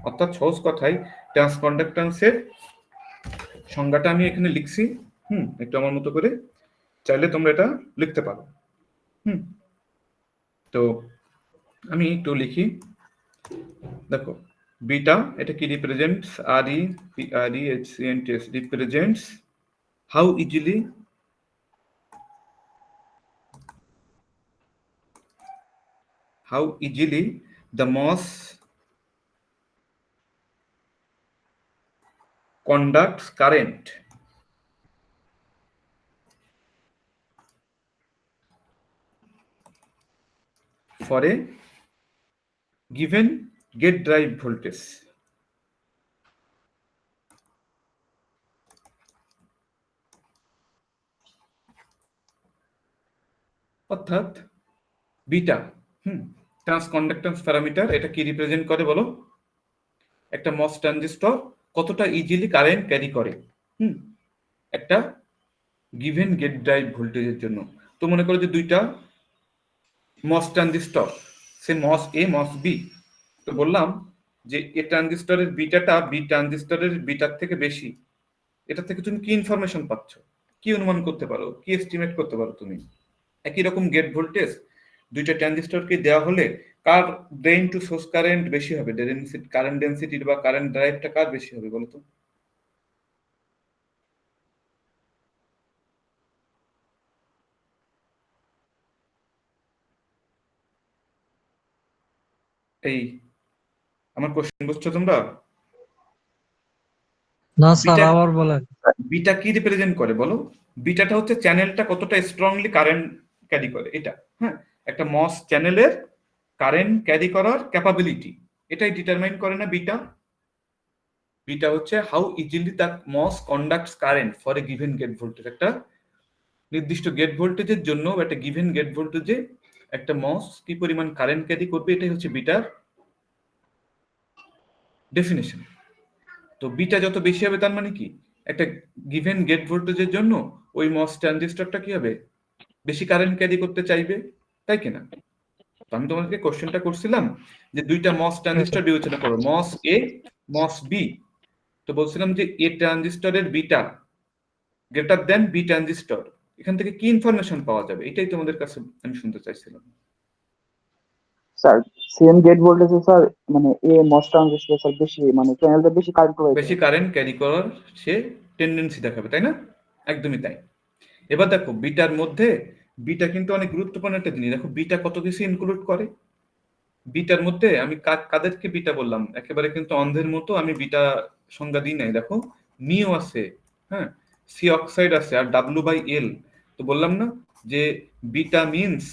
অর্থাৎ সহজ কথায় ট্রান্সকন্ডাক্ট্যান্সের সংজ্ঞাটা আমি এখানে লিখছি, একটু আমার মতো করে, চাইলে তোমরা এটা লিখতে পারো। তো আমি একটু লিখি। দেখো বিটা এটা কি রিপ্রেজেন্টস? আর E P R E H C N T S represents how easily the MOS conducts current for a given gate drive voltage। অর্থাৎ বিটা ট্রান্সকন্ডাক্ট্যান্স প্যারামিটার, এটা কি রিপ্রেজেন্ট করে বলো? একটা মস ট্রানজিস্টর কতটা ইজিলি কারেন্ট ক্যারি করে একটা গিভেন গেট ড্রাইভ ভোল্টেজের জন্য। তো মনে করো যে দুইটা মস ট্রানজিস্টর, সে মস এ মস বি, তো বললাম যে এ ট্রানজিস্টরের বিটাটা বি ট্রানজিস্টরের বিটার থেকে বেশি। এটা থেকে তুমি কি ইনফরমেশন পাচ্ছ, কি অনুমান করতে পারো, কি এস্টিমেট করতে পারো তুমি? একই রকম গেট ভোল্টেজ দুইটা ট্রানজিস্টরকে দেওয়া হলে কার ড্রেন টু সোর্স কারেন্ট বেশি হবে, কারেন্ট ডেন্সিটি বা কারেন্ট ড্রাইভটা কার বেশি হবে বলো তো? এই আমার কোশ্চেন বুঝছো তোমরা? না স্যার, বিটা আবার বলেন। বিটা কি রিপ্রেজেন্ট করে বলো? বিটাটা হচ্ছে চ্যানেলটা কতটা স্ট্রংলি কারেন্ট ক্যারি করে, এটা। হ্যাঁ, একটা মস চ্যানেলের কারেন্ট ক্যারি করার ক্যাপাবিলিটি, এটাই ডিটারমাইন করে না বিটা? বিটা হচ্ছে how easily the MOS conducts current for a given gate voltage. একটা নির্দিষ্ট গেট ভোল্টেজের জন্য একটা গিভেন গেট ভোল্টেজে একটা মস কি পরিমাণ কারেন্ট ক্যারি করবে, এটাই হচ্ছে বিটার ডেফিনেশন। তো বিটা যত বেশি হবে তার মানে কি, একটা গিভেন গেট ভোল্টেজের জন্য ওই মস ট্রানজিস্টরটা কি হবে, বেশি কারেন্ট ক্যারি করতে চাইবে, তাই কিনা? তো আমি তোমাদেরকে কোশ্চেনটা করছিলাম যে দুইটা মস ট্রানজিস্টর বিবেচনা করো, মস এ মস বি। তো বলছিলাম যে এ ট্রানজিস্টরের beta greater than B transistor, এখান থেকে কি ইনফরমেশন পাওয়া যাবে, এটাই তোমাদের কাছে আমি শুনতে চাইছিলাম। স্যার সেম গেট ভোল্টেজে স্যার মানে এ মস ট্রানজিস্টর স্যার বেশি মানে চ্যানেলটা বেশি কারেন্ট প্রোভাইড বেশি করে। কারেন্ট ক্যারি করার সে টেন্ডেন্সি দেখাবে, তাই না? একদমই তাই। এবার দেখো বিটার মধ্যে, বিটা কিন্তু অনেক গুরুত্বপূর্ণ একটা জিনিস। দেখো বিটা কত কিছু ইনক্লুড করে। বিটার মধ্যে আমি কাদেরকে বিটা বললাম, একেবারে কিন্তু অন্ধের মতো আমি বিটা সংজ্ঞা দিই নাই। দেখো মিও আছে, হ্যাঁ, সি অক্সাইড আছে, আর ডাব্লু বাই এল। তো বললাম না যে beta means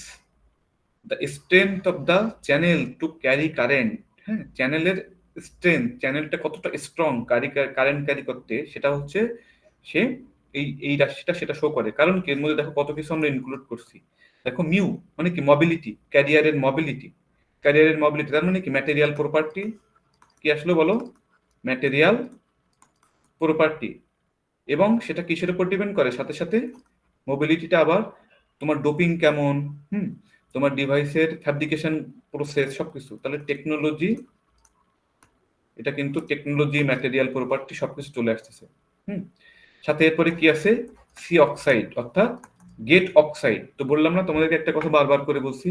the strength of the channel to carry current. হ্যাঁ, চ্যানেলের স্ট্রেংথ, চ্যানেলটা কতটা স্ট্রং কারেন্ট ক্যারি করতে, সেটা হচ্ছে সে এই রাশিটা সেটা শো করে। কারণ কি, এর মধ্যে দেখো কত কিছু আমরা ইনক্লুড করছি। দেখো মিউ মানে কি, মোবিলিটি, ক্যারিয়ারের মোবিলিটি। ক্যারিয়ারের মোবিলিটি তার মানে কি, ম্যাটেরিয়াল প্রপার্টি। কি আসলে বলো, ম্যাটেরিয়াল প্রপার্টি। এবং সেটা কিসের উপর ডিপেন্ড করে, সাথে সাথে মোবিলিটিটা আবার তোমার ডোপিং কেমন, তোমার ডিভাইসের ফ্যাব্রিকেশন প্রসেস, সবকিছু। তাহলে টেকনোলজি, এটা কিন্তু টেকনোলজি, ম্যাটেরিয়াল প্রপার্টি সবকিছু চলে আসতেছে। সাথে এরপরে কি আছে, সি অক্সাইড অর্থাৎ গেট অক্সাইড। তো বললাম না তোমাদেরকে একটা কথা বারবার করে বলছি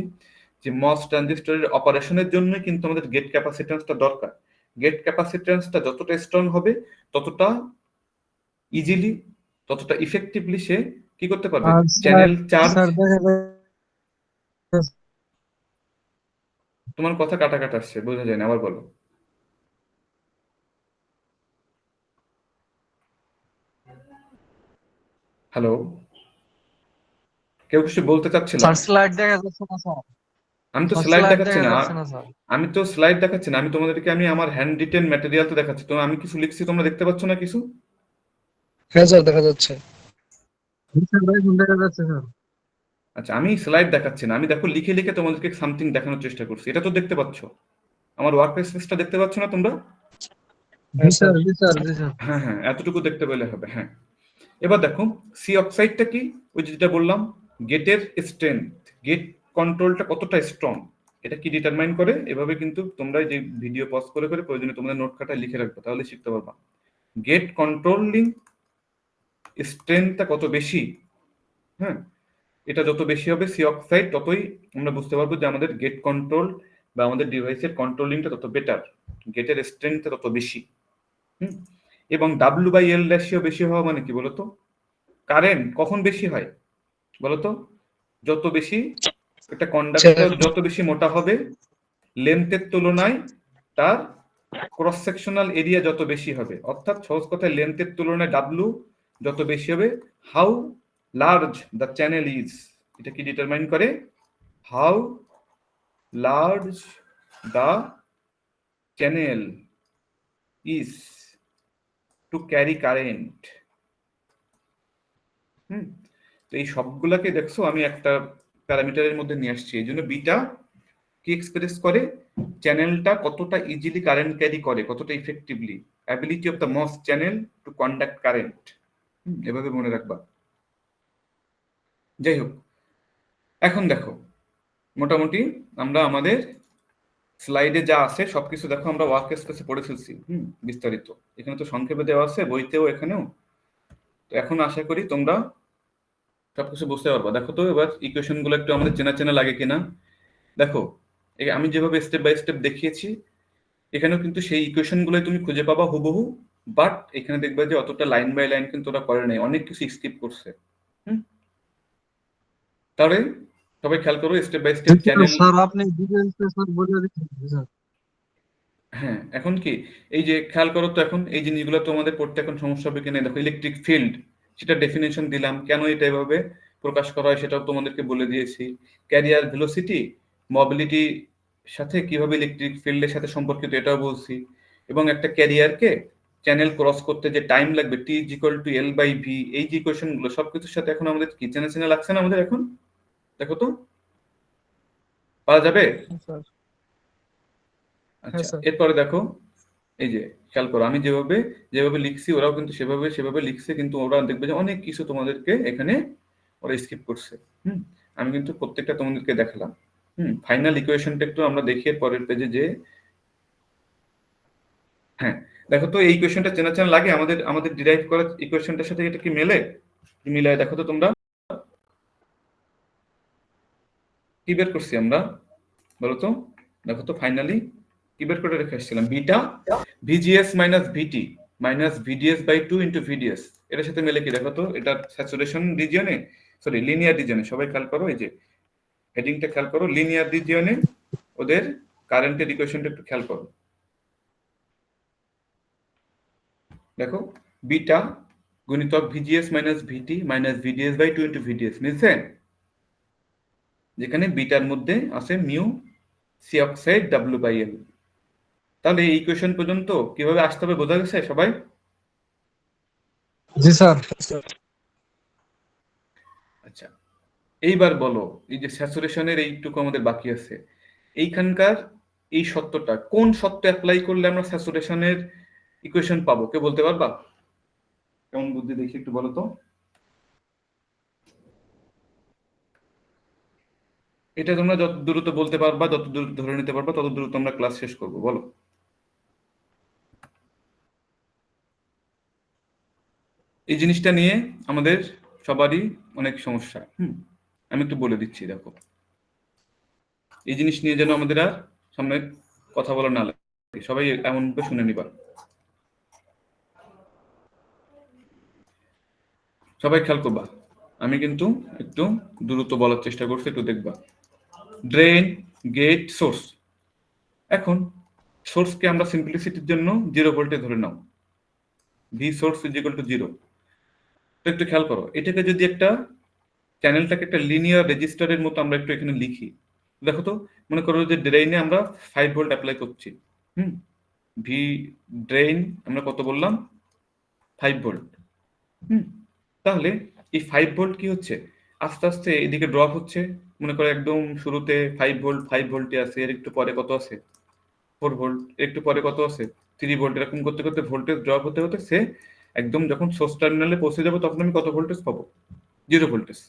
যে মস ট্রানজিস্টরের অপারেশনের জন্য কিন্তু আমাদের গেট ক্যাপাসিট্যান্সটা দরকার। গেট ক্যাপাসিট্যান্সটা যতটা স্ট্রং হবে, ততটা ইজিলি, ততটা ইফেক্টিভলি সে কি করতে পারবে, আর চ্যানেল চার্জ। স্যার দেখা যায় তোমার কথা কাটা কাটা আসছে, বোঝা যায় না, আবার বলো। হ্যালো, কেউ কিছু বলতে চাচ্ছিল? স্যার স্লাইড দেখা যাচ্ছে না স্যার। আমি তো স্যার স্লাইড স্লাইড দেখাচ্ছি দেখা না, যাচ্ছে না স্যার। আমি তো স্লাইড দেখাচ্ছি না, আমি তোমাদেরকে আমি আমার হ্যান্ড রিটেন ম্যাটেরিয়াল তো দেখাচ্ছি। তো আমি কিছু লিখছি, তোমরা দেখতে পাচ্ছ না কিছু? হ্যাঁ স্যার, দেখা যাচ্ছে। স্যার এখন দেখা যাচ্ছে স্যার। আচ্ছা, আমি স্লাইড দেখাচ্ছি না, আমি দেখো লিখে লিখে তোমাদেরকে সামথিং দেখানোর চেষ্টা করছি। এটা তো দেখতে পাচ্ছ, আমার ওয়ার্ক স্পেসটা দেখতে পাচ্ছ না তোমরা? জি স্যার, জি স্যার, জি স্যার। হ্যাঁ হ্যাঁ, এতটুকু দেখতে পেলে হবে। হ্যাঁ, এবার দেখো সি অক্সাইডটা কি, ওই যেটা বললাম, গেটের স্ট্রেংথ, গেট কন্ট্রোলটা কতটা স্ট্রং, এটা কি ডিটারমাইন করে। এভাবে কিন্তু তোমরা যে ভিডিও পজ করে করে প্রয়োজনে তোমাদের নোট খাতায় লিখে রাখবে, তাহলে শিখতে পারবা। গেট কন্ট্রোলিং স্ট্রেংথটা কত বেশি, হ্যাঁ, এটা যত বেশি হবে সি অক্সাইড, ততই আমরা বুঝতে পারবো যে আমাদের গেট কন্ট্রোল বা আমাদের ডিভাইসের কন্ট্রোলিংটা তত বেটার, গেটের স্ট্রেংথটা তত বেশি। এবং ডাব্লু বাই এল রেশিও বেশি হওয়া মানে কি বলতো, কারেন্ট কখন বেশি হয় বলতো, যত বেশি একটা কন্ডাক্টর যত বেশি মোটা হবে, লেন্থের তুলনায় তার ক্রস সেকশনাল এরিয়া যত বেশি হবে। অর্থাৎ সহজ কথায়, লেন্থের তুলনায় ডাব্লু যত বেশি হবে, how large the channel is, এটা কি ডিটারমাইন করে, how large the channel is to carry current. তো এই সবগুলাকে দেখছো আমি একটা প্যারামিটারের মধ্যে নিয়ে আসছি। এই জন্য বিটা কি এক্সপ্রেস করে, চ্যানেলটা কতটা ইজিলি কারেন্ট ক্যারি করে, কতটা effectively, ability of the moss channel to conduct current. এভাবে মনে রাখবা। যাই হোক, এখন দেখো মোটামুটি আমরা আমাদের স্লাইডে যা আছে সবকিছু দেখো আমরা ওয়ার্ক স্পেসে পড়ে ফেলছি বিস্তারিত। এখানে তো সংক্ষেপে দেওয়া আছে বইতেও এখানেও। তো এখন আশা করি তোমরা সবকিছু বুঝতে পারবা। দেখো তো এবার ইকুয়েশন গুলো একটু আমাদের চেনা চেনা লাগে কিনা দেখো। আমি যেভাবে স্টেপ বাই স্টেপ দেখিয়েছি এখানেও কিন্তু সেই ইকুয়েশন গুলোই তুমি খুঁজে পাবা হুবহু, বাট এখানে দেখবে যে অতটা লাইন বাই লাইন কিন্তু ওরা করে নাই, অনেক কিছু স্কিপ করছে। তাহলে সবাই খেয়াল করো step by step channel. Sir আপনি ডিটেইলসে স্যার বলে দিচ্ছেন স্যার। হ্যাঁ, এখন কি এই যে খেয়াল করো তো, এখন এই জিনিসগুলো তো আমাদের পড়তে এখন সমস্যা হবে কিনা। দেখো ইলেকট্রিক ফিল্ড, সেটা ডেফিনেশন দিলাম, কেন এটা এভাবে প্রকাশ করা হয় সেটাও তোমাদেরকে বলে দিয়েছি। ক্যারিয়ার ভেলোসিটি মোবিলিটি সাথে কিভাবে ইলেকট্রিক ফিল্ডের সাথে সম্পর্কিত এটাও বলছি। এবং একটা ক্যারিয়ারকে চ্যানেল ক্রস করতে যে টাইম লাগবে T is equal to L by V, এই যে ইকুয়েশন গুলো সবকিছুর সাথে এখন আমাদের কি চেনা চেনা লাগছে না আমাদের এখন? দেখো তো পারা যাবে? স্যার আচ্ছা, স্যার। এরপরে দেখো এই যে খেয়াল করো আমি যেভাবে যেভাবে লিখছি ওরাও কিন্তু সেভাবে লিখছে, কিন্তু ওরা দেখবে যে অনেক কিছু তোমাদেরকে এখানে ওরা স্কিপ করছে। আমি কিন্তু প্রত্যেকটা তোমাদেরকে দেখালাম। ফাইনাল ইকুয়েশনটা একটু আমরা দেখি এর পরের পেজে যে। হ্যাঁ, দেখো তো এই ইকুয়েশনটা চেনা চেনা লাগে আমাদের আমাদের ডিরাইভ করা ইকুয়েশনটার সাথে এটা কি মেলে? কি মিলায় দেখো তো তোমরা, কি বের করছি আমরা বলো তো? দেখো তো ফাইনালি কি বের করে রেখে আসছিলাম, beta VGS minus VT minus VDS by 2 into VDS. এটার সাথে মেলে কি দেখো তো, এটা স্যাচুরেশন রিজিয়নে, সরি লিনিয়ার রিজিয়নে। সবাই খেয়াল করো, এই যে হেডিংটা খেয়াল করো, লিনিয়ার রিজিয়নে ওদের কারেন্টের ইকুয়েশনটা একটু খেয়াল করো। দেখো বিটা গুণিতক VGS minus VT minus VDS by 2 into VDS মিলছে, যেখানে বিটার মধ্যে আছে mu C oxide W by L. তাহলে এই ইকুয়েশন পর্যন্ত কিভাবে আসতে হবে বোঝা গেছে সবাই? জি স্যার। আচ্ছা, এইবার বলো এই যে স্যাচুরেশনের এইটুকু আমাদের বাকি আছে, এইখানকার এই সত্যটা কোন সত্য অ্যাপ্লাই করলে আমরা স্যাচুরেশনের ইকুয়েশন পাবো, কে বলতে পারবা? কেমন বুদ্ধি দেখি একটু বলো তো। এটা তোমরা যত দ্রুত বলতে পারবা, যত দ্রুত ধরে নিতে পারবা, তত দ্রুত আমরা ক্লাস শেষ করবো। বলো এই জিনিসটা নিয়ে আমাদের সবারই অনেক সমস্যা। আমি একটু বলে দিচ্ছি। দেখো এই জিনিস নিয়ে যেন আমাদের আর সামনে কথা বলা না লাগে, সবাই এমন করে শুনে নিবা। সবাই খেয়াল করবা, আমি কিন্তু একটু দ্রুত বলার চেষ্টা করছি, একটু দেখবা। Drain, gate, source. এখন সোর্সকে আমরা সিম্পলিসিটির জন্য 0 ভোল্টে ধরে নাও, V source is equal to 0। তো একটু খেয়াল করো, এটাকে যদি একটা চ্যানেলটাকে একটা লিনিয়ার রেজিস্টারের মতো আমরা একটু এখানে লিখি, দেখো তো মনে করো যে ড্রেইনে আমরা 5 ভোল্ট অ্যাপ্লাই করছি। ভি ড্রেইন আমরা কত বললাম, 5 ভোল্ট। তাহলে এই 5 ভোল্ট কি হচ্ছে, আস্তে আস্তে এদিকে ড্রপ হচ্ছে। মনে করো একদম শুরুতে 5 ভোল্টে আছে, এর একটু পরে কত আছে 4 ভোল্ট, একটু পরে কত আছে 3 ভোল্ট, এরকম করতে করতে ভোল্টেজ ড্রপ হতে হতে সে একদম যখন সোর্স টার্মিনালে পৌঁছে যাবে তখন আমি কত ভোল্টেজ পাবো, 0 ভোল্টেজ।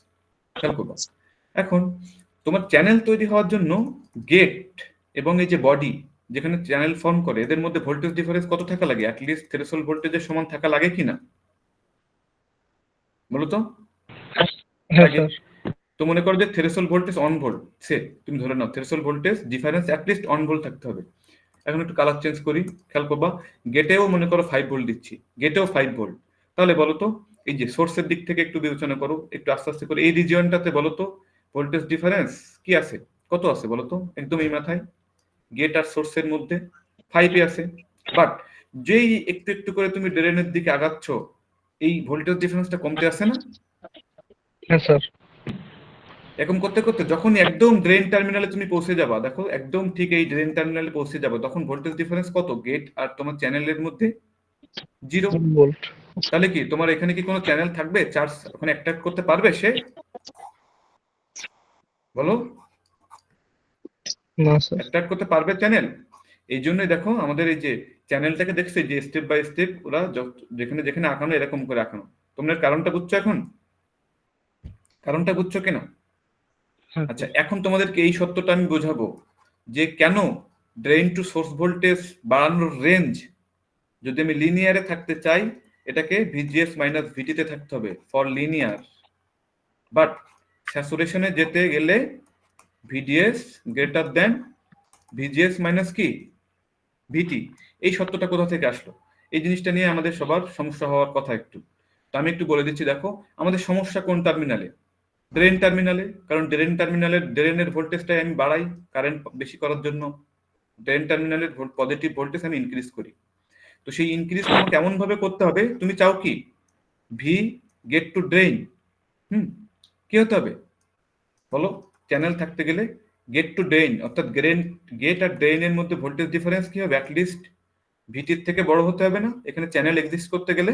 খেয়াল করবো। এখন তোমার চ্যানেল তৈরি হওয়ার জন্য গেট এবং এই যে বডি যেখানে চ্যানেল ফর্ম করে এদের মধ্যে ভোল্টেজ ডিফারেন্স কত থাকা লাগে, অ্যাটলিস্ট থ্রেশহোল্ড ভোল্টেজের সমান থাকা লাগে কিনা বলো তো? হ্যাঁ লাগে। স্যার। তো মনে করো যে থ্রেশহোল্ড ভোল্টেজ 1 ভোল্ট, সে তুমি ধরে নাও threshold voltage difference at least 1 volt থাকতে হবে। এখন একটু কালার চেঞ্জ করি, খেয়াল করবা গেটেও মনে করো 5 ভোল্ট দিচ্ছি, গেটেও 5 ভোল্ট। তাহলে বলো তো এই যে সোর্সের দিক থেকে একটু বিবেচনা করো, একটু আস্তে আস্তে করে এই রিজিয়নটাতে বলো তো ভোল্টেজ ডিফারেন্স কি আছে, কত আছে বলো তো? একদম এই মাথায় গেট আর সোর্সের মধ্যে 5 আছে। বাট যেই একটু একটু করে তুমি ড্রেনের দিকে আগাচ্ছ এই ভোল্টেজ ডিফারেন্সটা কমতে আসে না? হ্যাঁ স্যার। এরকম করতে করতে যখন একদম ড্রেন টার্মিনালে তুমি পৌঁছে যাবা, দেখো একদম ঠিক এই ড্রেন টার্মিনালে পৌঁছে যাবে, তখন ভোল্টেজ ডিফারেন্স কত গেট আর তোমার চ্যানেলের মধ্যে, 0 ভোল্ট। তাহলে কি তোমার এখানে কি কোনো চ্যানেল থাকবে চার্জ ওখানে অ্যাট্রাক্ট করতে পারবে সে? বলো না স্যার। অ্যাট্রাক্ট করতে পারবে চ্যানেল? এই জন্যই দেখো আমাদের এই যে চ্যানেলটাকে দেখছে যে স্টেপ বাই স্টেপ ওরা যেখানে যেখানে আঁকানো এরকম করে আঁকানো। তোমরা এর কারণটা বুঝছো এখন? কারণটা বুঝছো কিনা? হ্যাঁ আচ্ছা, স্যার। এখন তোমাদেরকে এই সত্যটা আমি বোঝাবো যে কেন ড্রেন টু সোর্স ভোল্টেজ বাড়ানোর রেঞ্জ যদি আমি লিনিয়ারে থাকতে চাই এটাকে ভিজিএস মাইনাস ভিটিতে থাকতে হবে ফর লিনিয়ার, বাট স্যাচুরেশনে যেতে গেলে VDS greater than VGS minus কি ভিটি। এই সত্যটা কোথা থেকে আসলো? এই জিনিসটা নিয়ে আমাদের সবার সমস্যা হওয়ার কথা একটু। তো আমি একটু বলে দিচ্ছি, দেখো আমাদের সমস্যা কোন টার্মিনালে? ড্রেন টার্মিনালে। কারণ ড্রেন টার্মিনালের ড্রেনের ভোল্টেজটাই আমি বাড়াই কারেন্ট বেশি করার জন্য। ড্রেন টার্মিনালের পজিটিভ ভোল্টেজ আমি ইনক্রিজ করি। তো সেই ইনক্রিজটা আমাকে এমন ভাবে করতে হবে, তুমি চাও কি ভি গেট টু ড্রেন, কি হতে হবে বলো? চ্যানেল থাকতে গেলে গেট টু ড্রেন অর্থাৎ গেট আর ড্রেনের মধ্যে ভোল্টেজ ডিফারেন্স কি হবে? অ্যাটলিস্ট ভিটির থেকে বড় হতে হবে না এখানে চ্যানেল এক্সিস্ট করতে গেলে?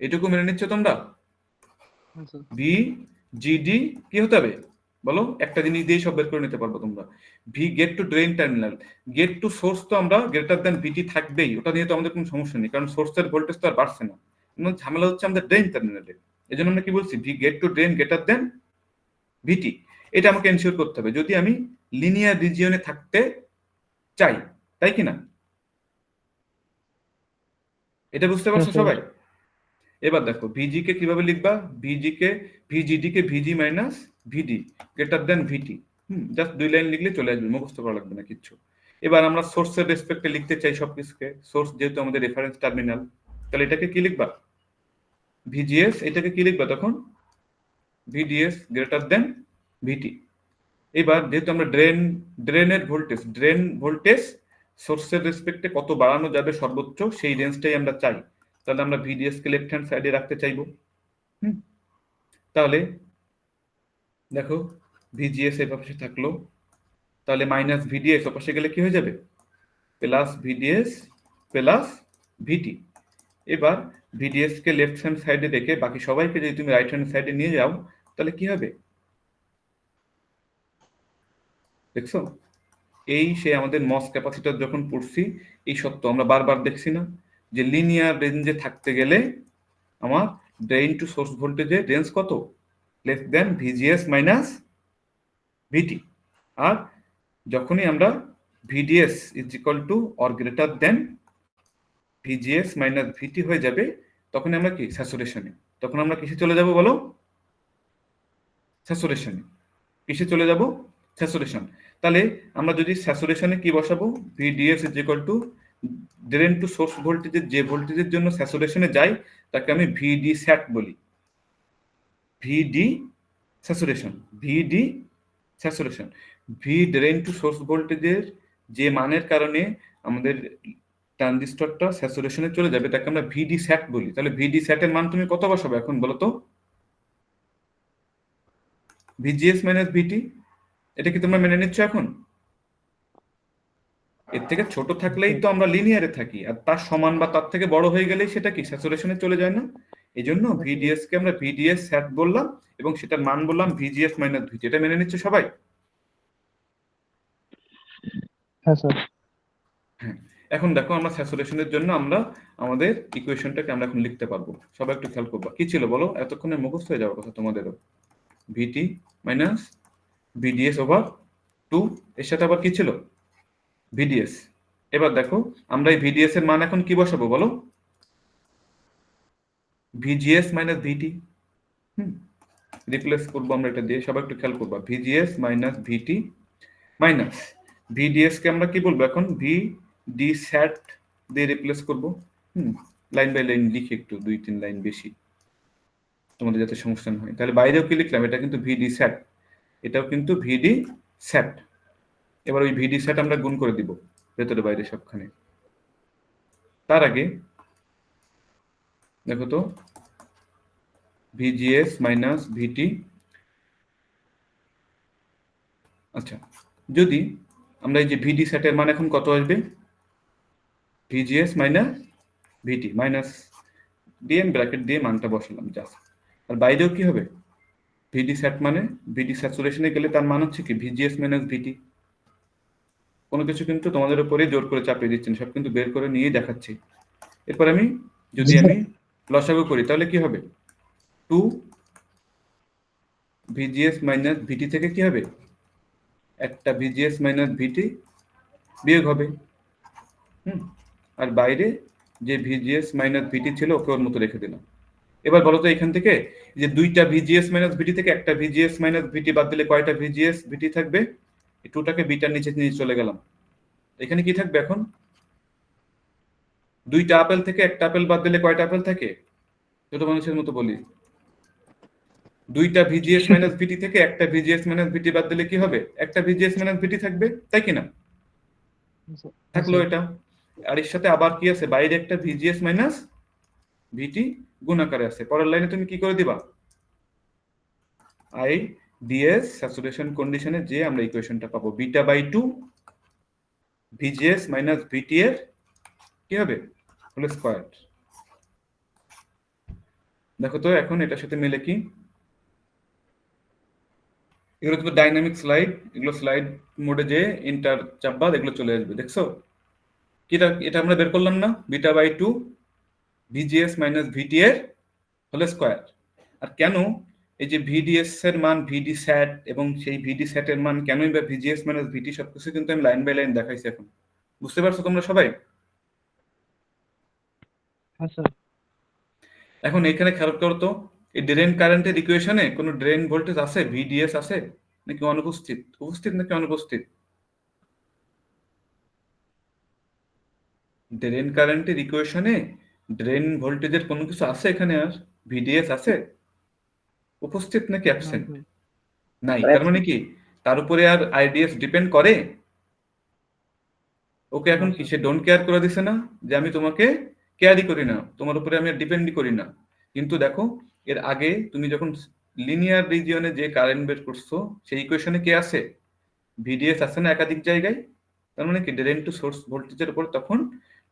এটুকু মেনে নিচ্ছ তোমরা? হ্যাঁ স্যার। ভি জিডি কি হতে হবে বলো? একটা জিনিস দিয়ে সব বের করে নিতে পারবো তোমরা। V gate to drain terminal, gate to source তো আমরা গ্রেটার দ্যান ভিটি থাকবেই, ওটা নিয়ে তো আমাদের কোনো সমস্যা নেই কারণ সোর্সের ভোল্টেজ তো আর বাড়ছে না। ঝামেলা হচ্ছে আমাদের ড্রেন টার্মিনালে। এই জন্য আমরা কি বলছি? V gate to drain greater than VT. এটা আমাকে এনশিওর করতে হবে যদি আমি লিনিয়ার রিজিয়নে থাকতে চাই, তাই কি না? এটা বুঝতে পারছো হ্যাঁ, সবাই? এবার দেখো ভিজি কে কিভাবে লিখবা? ভিজিডি কে ভিজি মাইনাস ভিডি গ্রেটার দেন ভিটি। জাস্ট 2 লাইন লিখলে চলে আসবে, মুখস্থ করা লাগবে না কিচ্ছু। এবার আমরা সোর্সের রেসপেক্টে লিখতে চাই সবকিছুকে, সোর্স যেহেতু আমাদের রেফারেন্স টার্মিনাল, তাহলে এটাকে কি লিখবা? ভিজিএস। এটাকে কি লিখবা তখন? ভিডিএস গ্রেটার দেন ভিটি। এবার যেহেতু আমরা ড্রেনের ভোল্টেজ সোর্সের রেসপেক্টে কত বাড়ানো যাবে সর্বোচ্চ সেই রেঞ্জটাই আমরা চাই, তাহলে আমরা ভিডিএস কে লেফট হ্যান্ড সাইডে রাখতে চাইবো। তাহলে দেখো ভিজিএস এর পাশে থাকলো, তাহলে মাইনাস ভিডিএস ওপাশে গেলে কি হয়ে যাবে? প্লাস ভিডিএস প্লাস ভিটি। এবার ভিডিএস কে লেফট হ্যান্ড সাইডে রেখে বাকি সবাইকে যদি তুমি রাইট হ্যান্ড সাইডে নিয়ে যাও তাহলে কি হবে দেখছো? এই সে আমাদের মস ক্যাপাসিটর যখন পড়ছি এই সত্য আমরা বারবার দেখছি না যে লিনিয়ার রেঞ্জে থাকতে গেলে আমার ড্রেন টু সোর্স ভোল্টেজের রেঞ্জ কত? Less than VGS minus VT. আর যখনই আমরা VDS is equal to or greater than VGS minus VT হয়ে যাবে তখন আমরা কি স্যাচুরেশনে। তখন আমরা কিসে চলে যাব বলো? স্যাচুরেশনে। কিসে চলে যাব? স্যাচুরেশন। তাহলে আমরা যদি স্যাচুরেশনে কি বসাবো? VDS is equal to drain to source ভোল্টেজের যে ভোল্টেজের জন্য স্যাচুরেশনে যাই তাকে আমি ভিডি স্যাট বলি। VD saturation, VD saturation. V drain to source ভোল্টেজের যে মানের কারণে আমাদের ট্রানজিস্টরটা স্যাচুরেশনে চলে যাবে তাকে আমরা ভিডি স্যাট বলি। তাহলে ভিডি স্যাটের মান তুমি কত বসাবে এখন বলো তো? ভিজিএস মাইনাস ভিটি। এটা কি তোমরা মেনে নিচ্ছ এখন? এর থেকে ছোট থাকলেই তো আমরা লিনিয়ারে থাকি, আর তার সমান বা তার থেকে বড় হয়ে গেলেই সেটা কি স্যাচুরেশনে চলে যায় না? এই জন্য ভিডিএস কে আমরা ভিডিএস স্যাট বললাম এবং সেটার মান বললাম ভিজিএস মাইনাস ভিটি। এটা মেনে নিচ্ছে সবাই? হ্যাঁ স্যার। হ্যাঁ। এখন দেখো আমরা স্যাচুরেশনের জন্য আমরা আমাদের ইকুয়েশনটাকে আমরা এখন লিখতে পারবো। সবাই একটু খেয়াল করবা কি ছিল বলো? এতক্ষণে মুখস্থ হয়ে যাওয়ার কথা তোমাদেরও। ভিটি মাইনাস ভিডিএস ওভার 2, এর সাথে আবার কি ছিল? ভিডিএস। এবার দেখো আমরা এই ভিডিএস এর মান এখন কি বসাবো বলো? ভিজিএস মাইনাস ভিটি। রিপ্লেস করবো আমরা এটা দিয়ে, সবাই একটু খেয়াল করবা। VGS minus VT minus VDS কে আমরা কি বলবো এখন? ভিডি স্যাট দিয়ে রিপ্লেস করবো। লাইন বাই লাইন লিখি একটু, 2-3 লাইন বেশি তোমাদের যাতে সমস্যা না হয়। তাহলে বাইরেও কি লিখলাম? এটা কিন্তু ভিডি স্যাট, এটাও কিন্তু ভিডি স্যাট। এবার ওই ভিডি স্যাট আমরা গুণ করে দিব ভেতরে বাইরে সবখানে। তার আগে দেখো তো ভিজিএস মাইনাস ভিটি। আচ্ছা, যদি আমরা এই যে ভিডি সেটের মান এখন কত আসবে? ভিজিএস মাইনাস ভিটি মাইনাস দিয়ে ব্র্যাকেট দিয়ে মানটা বসালাম জাস্ট। আর বাইরেও কি হবে? ভিডি স্যাট মানে ভিডি স্যাচুরেশনে গেলে তার মান হচ্ছে কি ভিজিএস মাইনাস ভিটি। কোনো কিছু কিন্তু তোমাদের উপরে জোর করে চাপিয়ে দিচ্ছেন, সব কিন্তু বের করে নিয়ে দেখাচ্ছি। এরপর আমি যদি আমি লসাগু করি তাহলে কি হবে, 2 ভিজিএস মাইনাস ভিটি থেকে কি হবে, একটা ভিজিএস মাইনাস ভিটি বিয়োগ হবে। আর বাইরে যে ভিজিএস মাইনাস ভিটি ছিল ওকে ওর মতো রেখে দিলাম। এবার বলো তো এখান থেকে যে দুইটা ভিজিএস মাইনাস ভিটি থেকে একটা ভিজিএস মাইনাস ভিটি বাদ দিলে কয়টা ভিজিএস ভিটি থাকবে? এই 2টাকে বিটার নিচে নিয়ে চলে গেলাম। এখানে কি থাকবে এখন, দুইটা আপেল থেকে একটা আপেল বাদ দিলে কয়টা আপেল থাকে? ছোট মানুষের মতো বলি, দুইটা ভিজিএস মাইনাস ভিটি থেকে একটা ভিজিএস মাইনাস ভিটি বাদ দিলে কি হবে, একটা ভিজিএস মাইনাস ভিটি থাকবে, তাই কিনা? থাকলো এটা। আর এর সাথে আবার কি আছে, বাইরে একটা ভিজিএস মাইনাস ভিটি গুণাকারে আছে। পরের লাইনে তুমি কি করে দিবা, আই ডিএস স্যাচুরেশন কন্ডিশনে যে আমরা ইকুয়েশনটা পাবো বিটা বাই 2 ভিজিএস মাইনাস ভিটি এর কি হবে, হোল স্কয়ার। দেখো তো এখন এটার সাথে মিলে কি, এগুলো তো ডাইনামিক স্লাইড, এগুলো স্লাইড মোডে যে ইন্টার চাপবা এগুলো চলে আসবে। দেখছো কিটা, এটা আমরা বের করলাম না, বিটা বাই 2 ভিজিএস মাইনাস ভিটি এর হোল স্কয়ার। আর কেন এই যে ভিডিএস এর মান ভিডি স্যাট এবং সেই ভিডি স্যাট এর মান কেনই বা ভিজিএস মাইনাস ভিটি, সবকিছু কিন্তু আমি লাইন বাই লাইন দেখাইছি। এখন বুঝতে পারছো তোমরা সবাই? হ্যাঁ স্যার। এখন এখানে খেয়াল করো তো, এই ড্রেন কারেন্টের ইকুয়েশনে কোনো ড্রেন ভোল্টেজ আছে, ভিডিএস আছে নাকি অনুপস্থিত? উপস্থিত নাকি অনুপস্থিত? ড্রেন কারেন্টের ইকুয়েশনে ড্রেন ভোল্টেজের কোনো কিছু আছে এখানে, আর ভিডিএস আছে উপস্থিত নাকি অ্যাবসেন্ট? নাই। তার মানে কি তার উপরে আর আইডিএস ডিপেন্ড করে? ওকে এখন কি সে ডোন্ট কেয়ার করে দিছে না, যে আমি তোমাকে কেয়ারই করি না, তোমার উপরে আমি আর ডিপেন্ডই করি না। কিন্তু দেখো এর আগে তুমি যখন লিনিয়ার রিজিয়নে যে কারেন্ট বের করছো সেই ইকুয়েশনে কে আছে, ভিডিএস আছে না একাধিক জায়গায়। তার মানে কি ড্রেন টু সোর্স ভোল্টেজের উপর তখন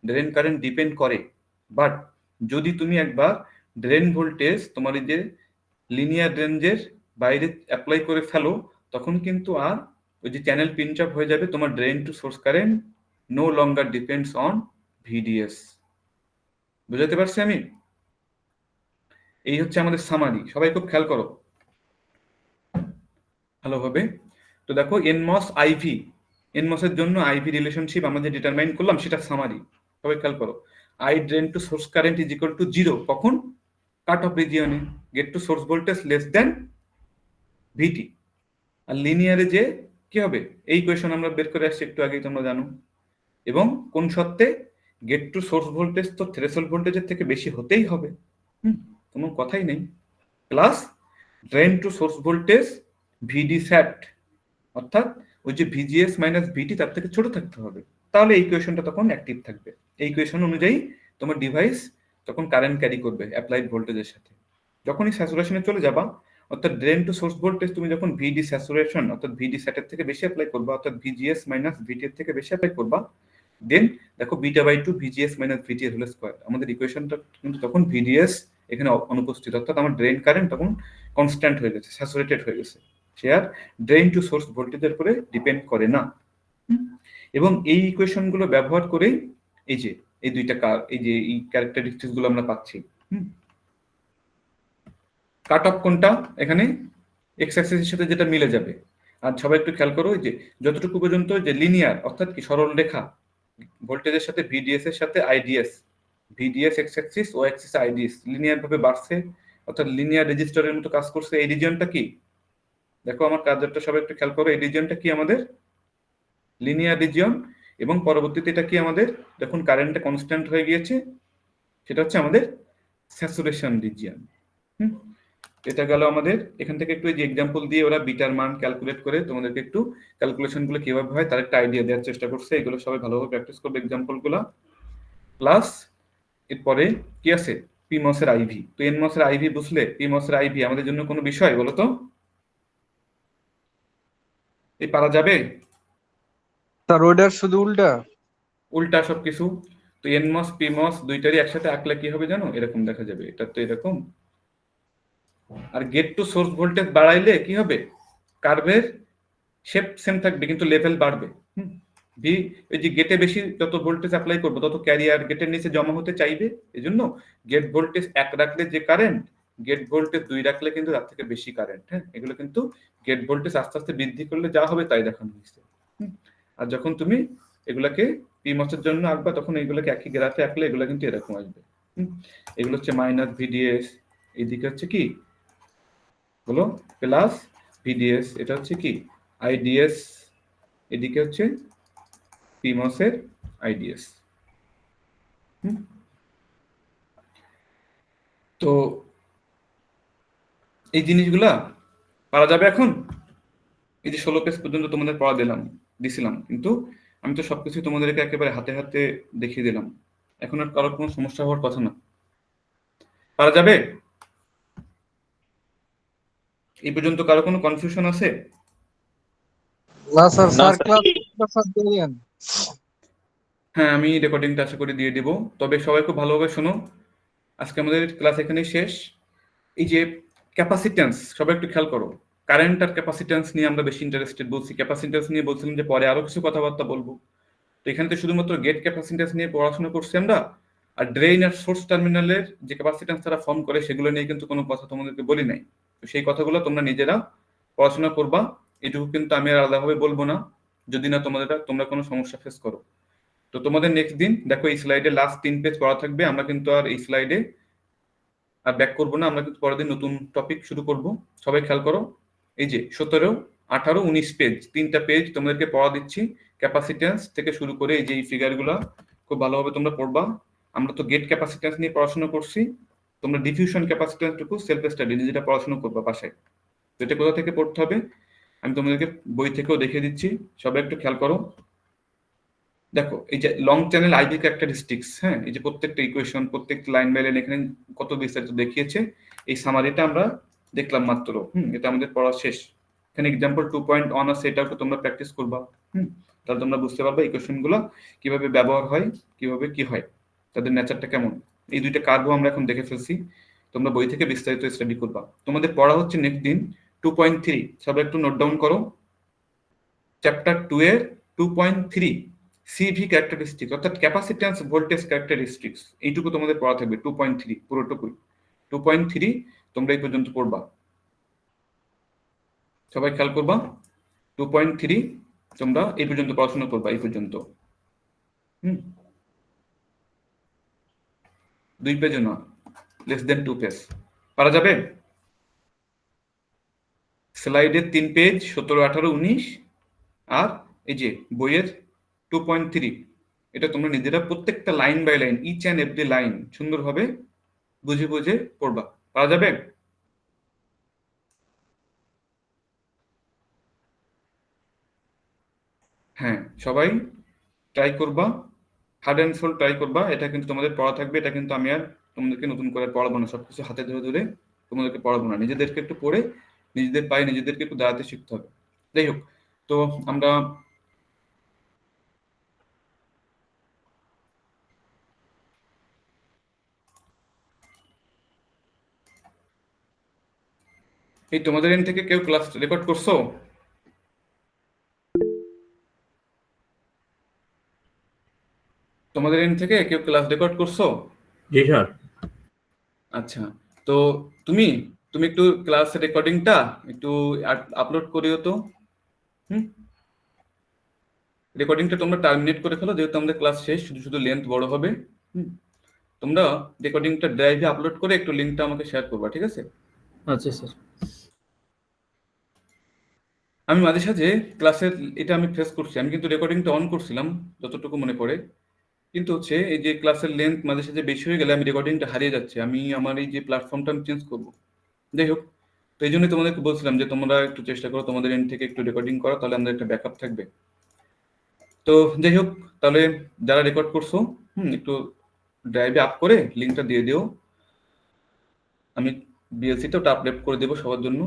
ড্রেন কারেন্ট ডিপেন্ড করে। বাট যদি তুমি একবার ড্রেন ভোল্টেজ তোমার এই যে লিনিয়ার রেঞ্জের বাইরে অ্যাপ্লাই করে ফেলো, তখন কিন্তু আর ওই যে চ্যানেল পিঞ্চ আপ হয়ে যাবে, তোমার drain to source current no longer depends on VDS. বুঝাতে পারছি আমি? এই হচ্ছে আমাদের সামারি, সবাই খুব খেয়াল করো ভালোভাবে। তো দেখো এনমস আইভি, এনমস এর জন্য আইভি রিলেশনশিপ আমরা যে ডিটারমাইন করলাম সেটা সামারি, সবাই খেয়াল করো। I drain to source current is equal to 0 কখন, কাট অফ রিজিয়নে gate to source voltage less than VT. আর লিনিয়ারে যে কি হবে, এই ইকুয়েশন আমরা বের করে আসছি একটু আগেই, তোমরা জানো। এবং কোন শর্তে, গেট টু সোর্স ভোল্টেজ তো থ্রেশহোল্ড ভোল্টেজের থেকে বেশি হতেই হবে, কোনো কথাই নেই, plus drain to source voltage VD sat, অর্থাৎ ওই যে ভিজিএস মাইনাস ভিটি তার থেকে ছোট থাকতে হবে, তাহলে এই ইকুয়েশনটা তখন অ্যাক্টিভ থাকবে। এই ইকুয়েশন অনুযায়ী তোমার ডিভাইস তখন কারেন্ট ক্যারি করবে অ্যাপ্লাইড ভোল্টেজের সাথে। যখনই স্যাচুরেশনে চলে যাবা, অর্থাৎ ড্রেন টু সোর্স ভোল্টেজ তুমি যখন ভিডি স্যাচুরেশন অর্থাৎ ভিডি স্যাটের থেকে বেশি অ্যাপ্লাই করবা, অর্থাৎ ভিজিএস মাইনাস ভিটি এর থেকে বেশি অ্যাপ্লাই করবা, দেন দেখো বিটা বাই 2 ভিজিএস মাইনাস ভিটি এর হোল স্কয়ার। আমাদের ইকুয়েশনটা কিন্তু তখন ভিডিএস এখানে অনুপস্থিত, অর্থাৎ আমার ড্রেন কারেন্ট তখন কনস্ট্যান্ট হয়ে গেছে, স্যাচুরেটেড হয়ে গেছে, সে আর ড্রেন টু সোর্স ভোল্টেজের উপরে ডিপেন্ড করে না। এবং এই ইকুয়েশন গুলো ব্যবহার করে এই যে এই দুইটা এই যে এই ক্যারেক্টারিস্টিক্স গুলো আমরা পাচ্ছি। কাট অফ কোনটা, এখানে এক্স অ্যাক্সিসের সাথে যেটা মিলে যাবে। আর সবাই একটু খেয়াল করো যে যতটুকু পর্যন্ত যে লিনিয়ার অর্থাৎ কি সরল রেখা ভোল্টেজের সাথে ভিডিএস এর সাথে আইডিএস, ভিডিএস এক্স অ্যাক্সিস ও অ্যাক্সিস আইডিএস লিনিয়ার ভাবে বাড়ছে, অর্থাৎ লিনিয়ার রেজিস্টরের মতো কাজ করছে। এই রিজিয়নটা কি, দেখো আমার কাজটা সবাই একটু খেয়াল করো, এই রিজিয়নটা কি আমাদের লিনিয়ার রিজিয়ন। এবং পরবর্তীতে এটা কি আমাদের, যখন কারেন্টটা কনস্ট্যান্ট হয়ে গিয়েছে, সেটা হচ্ছে আমাদের স্যাচুরেশন রিজিয়ন। এটা গেল আমাদের। এখান থেকে একটু এই যে এক্সাম্পল দিয়ে ওরা বিটার মান ক্যালকুলেট করে তোমাদেরকে একটু ক্যালকুলেশন গুলো কিভাবে হয় তার একটা আইডিয়া দেওয়ার চেষ্টা করছে। এগুলো সবাই ভালোভাবে প্র্যাকটিস করবে এক্সাম্পল গুলা। প্লাস এরপরে কি আছে, পিমস এর আইভি। তো এনমস এর আইভি বুঝলে পিমস এর আইভি আমাদের জন্য কোনো বিষয় বলো তো, এই পারা যাবে? স্যার ওইটার শুধু উল্টা উল্টা সবকিছু। তো এনমস পিমস দুইটারই একসাথে আঁকলে কি হবে জানো, এরকম দেখা যাবে। এটা তো এরকম, আর গেট টু সোর্স ভোল্টেজ বাড়াইলে কি হবে, কার্ভের শেপ সেম থাকবে কিন্তু লেভেল বাড়বে। ভি এই যে গেটে বেশি যত ভোল্টেজ অ্যাপ্লাই করবো তত ক্যারিয়ার গেটের নিচে জমা হতে চাইবে, এজন্য গেট ভোল্টেজ 1 রাখলে যে কারেন্ট, গেট ভোল্টেজ 2 রাখলে কিন্তু তার থেকে বেশি কারেন্ট। হ্যাঁ, এগুলো কিন্তু গেট ভোল্টেজ আস্তে আস্তে বৃদ্ধি করলে যা হবে তাই দেখানো হয়েছে। আর যখন তুমি এগুলাকে পিমসের জন্য আঁকবা তখন এগুলোকে একই গ্রাফে আঁকলে এগুলো কিন্তু এরকম আসবে। এগুলো হচ্ছে মাইনাস ভিডিএস, এইদিকে হচ্ছে কি বলো প্লাস ভিডিএস, এটা হচ্ছে কি আইডিএস, এদিকে হচ্ছে পিমসের আইডিএস। তো এই জিনিসগুলা পারা যাবে এখন। এই যে 16 পেজ পর্যন্ত তোমাদের পড়া দিছিলাম, কিন্তু আমি তো সবকিছু তোমাদেরকে একেবারে হাতে হাতে দেখিয়ে দিলাম। এখন আর কারোর কোনো সমস্যা হওয়ার কথা না, পারা যাবে? এই পর্যন্ত কারো কোনো কনফিউশন আছে? না স্যার, স্যার ক্লাস দিলেন। হ্যাঁ, আমি রেকর্ডিংটা আশা করি দিয়ে দিব। তবে সবাই খুব ভালোভাবে শোনো, আজকে আমাদের ক্লাস এখানেই শেষ। এই যে ক্যাপাসিট্যান্স, সবাই একটু খেয়াল করো। কারেন্ট আর ক্যাপাসিট্যান্স নিয়ে আমরা বেশি ইন্টারেস্টেড বলছি, ক্যাপাসিট্যান্স নিয়ে বলছিলাম যে পরে আরো কিছু কথাবার্তা বলবো। তো এখানে তো শুধুমাত্র গেট ক্যাপাসিট্যান্স নিয়ে পড়াশোনা করছি আমরা, আর ড্রেইন আর সোর্স টার্মিনালের যে ক্যাপাসিট্যান্স তারা ফর্ম করে সেগুলো নিয়ে কিন্তু কোনো কথা তোমাদেরকে বলি নাই। তো সেই কথাগুলো তোমরা নিজেরা পড়াশোনা করবা, এটুকু কিন্তু আমি আর আলাদাভাবে বলবো না, যদি না তোমরা কোনো সমস্যা ফেস করো। তো তোমাদের নেক্সট দিন দেখো এই স্লাইডে লাস্ট 3 পেজ পড়া থাকবে, আমরা কিন্তু আর এই স্লাইডে আর ব্যাক করবো না, আমরা কিন্তু পরের দিন নতুন টপিক শুরু করব। সবাই খেয়াল করো, এই যে 17, 18, 19 পেজ, 3টা পেজ তোমাদেরকে পড়া দিচ্ছি। ক্যাপাসিট্যান্স থেকে শুরু করে এই যে এই ফিগারগুলো খুব ভালোভাবে তোমরা পড়বা। আমরা তো গেট ক্যাপাসিট্যান্স নিয়ে পড়াশোনা করছি, তোমরা ডিফিউশন ক্যাপাসিট্যান্সটুকু সেলফ স্টাডি নিজেরা পড়াশোনা করবা বাসায়। তো এটা কোথা থেকে পড়তে হবে আমি তোমাদেরকে বই থেকেও দেখিয়ে দিচ্ছি, সবাই একটু খেয়াল করো। দেখো এই যে লং চ্যানেল আইভি ক্যারেক্টারিস্টিক্স, হ্যাঁ, এই যে প্রত্যেকটা ইকুয়েশন প্রত্যেকটা লাইন বাই লাইন এখানে কত বিস্তারিত দেখিয়েছে, এই সামারিটা আমরা দেখলাম মাত্র। এটা আমাদের পড়া শেষ। এখানে এক্সাম্পল 2.1 আছে, এটাও তোমরা প্র্যাকটিস করবা। তাহলে তোমরা বুঝতে পারবে ইকুয়েশন গুলো কিভাবে ব্যবহার হয়, কিভাবে কি হয়, তাদের নেচারটা কেমন। এই দুইটা কার্ভও আমরা এখন দেখে ফেলছি, তোমরা বই থেকে বিস্তারিত স্টাডি করবা। তোমাদের পড়া হচ্ছে নেক্সট দিন 2.3, সবাই একটু নোট ডাউন করো। চ্যাপ্টার 2 এর 2.3 সিভি ক্যারেক্টারিস্টিক্স, অর্থাৎ ক্যাপাসিট্যান্স ভোল্টেজ ক্যারেক্টারিস্টিক্স, এইটুকু তোমাদের পড়া থাকবে 2.3 পুরোটুকুই। 2.3 তোমরা এই পর্যন্ত পড়বা, সবাই খেয়াল করবা। 2.3 তোমরা এই পর্যন্ত পড়াশোনা করবা, এই পর্যন্ত। 2 পেজও না, লেস দেন 2 পেজ পারা যাবে। স্লাইডের 3 পেজ 17, 18, 19 আর এই যে বইয়ের 2.3, এটা তোমরা নিজেরা প্রত্যেকটা line by line, each and every line সুন্দরভাবে বুঝে বুঝে পড়বা, পারা যাবে। হ্যাঁ, সবাই ট্রাই করবা, হার্ড অ্যান্ড সোল ট্রাই করবা। এটা কিন্তু তোমাদের পড়া থাকবে, এটা কিন্তু আমি আর তোমাদেরকে নতুন করে পড়াবো না, সবকিছু হাতে ধরে ধরে তোমাদেরকে পড়াবো না, নিজেদেরকে একটু পড়ে নিজেদের পায়ে নিজেদেরকে একটু দাঁড়াতে শিখতে হবে। যাই হোক, তো আমরা এই তোমাদের এন্ড থেকে কেউ ক্লাস রেকর্ড করছো? তোমাদের এন্ড থেকে কেউ ক্লাস রেকর্ড করছো? জি স্যার। আচ্ছা, তো তুমি একটু ক্লাস রেকর্ডিংটা একটু আপলোড করিও তো। রেকর্ডিংটা তোমরা টার্মিনেট করে ফেলো, যেহেতু আমাদের ক্লাস শেষ, শুধু শুধু লেন্থ বড় হবে। তোমরা রেকর্ডিংটা ড্রাইভে আপলোড করে একটু লিংকটা আমাকে শেয়ার করবা, ঠিক আছে? আচ্ছা স্যার। আমি মাঝে সাঝে ক্লাসের এটা আমি ফেস করছি, আমি কিন্তু রেকর্ডিংটা অন করছিলাম যতটুকু মনে পড়ে, কিন্তু হচ্ছে এই যে ক্লাসের লেন্থ মাঝে সাঝে বেশি হয়ে গেলে আমি রেকর্ডিংটা হারিয়ে যাচ্ছে, আমি আমার এই যে প্ল্যাটফর্মটা আমি চেঞ্জ করবো। যাই হোক, তো এই জন্যই তোমাদেরকে বলছিলাম যে তোমরা একটু চেষ্টা করো তোমাদের এন্ড থেকে একটু রেকর্ডিং করা, তাহলে আমাদের একটা ব্যাকআপ থাকবে। তো যাই হোক, তাহলে যারা রেকর্ড করছো একটু ড্রাইভে আপ করে লিঙ্কটা দিয়ে দিও, আমি বিএলসিটা ওটা আপলোড করে দেবো সবার জন্য।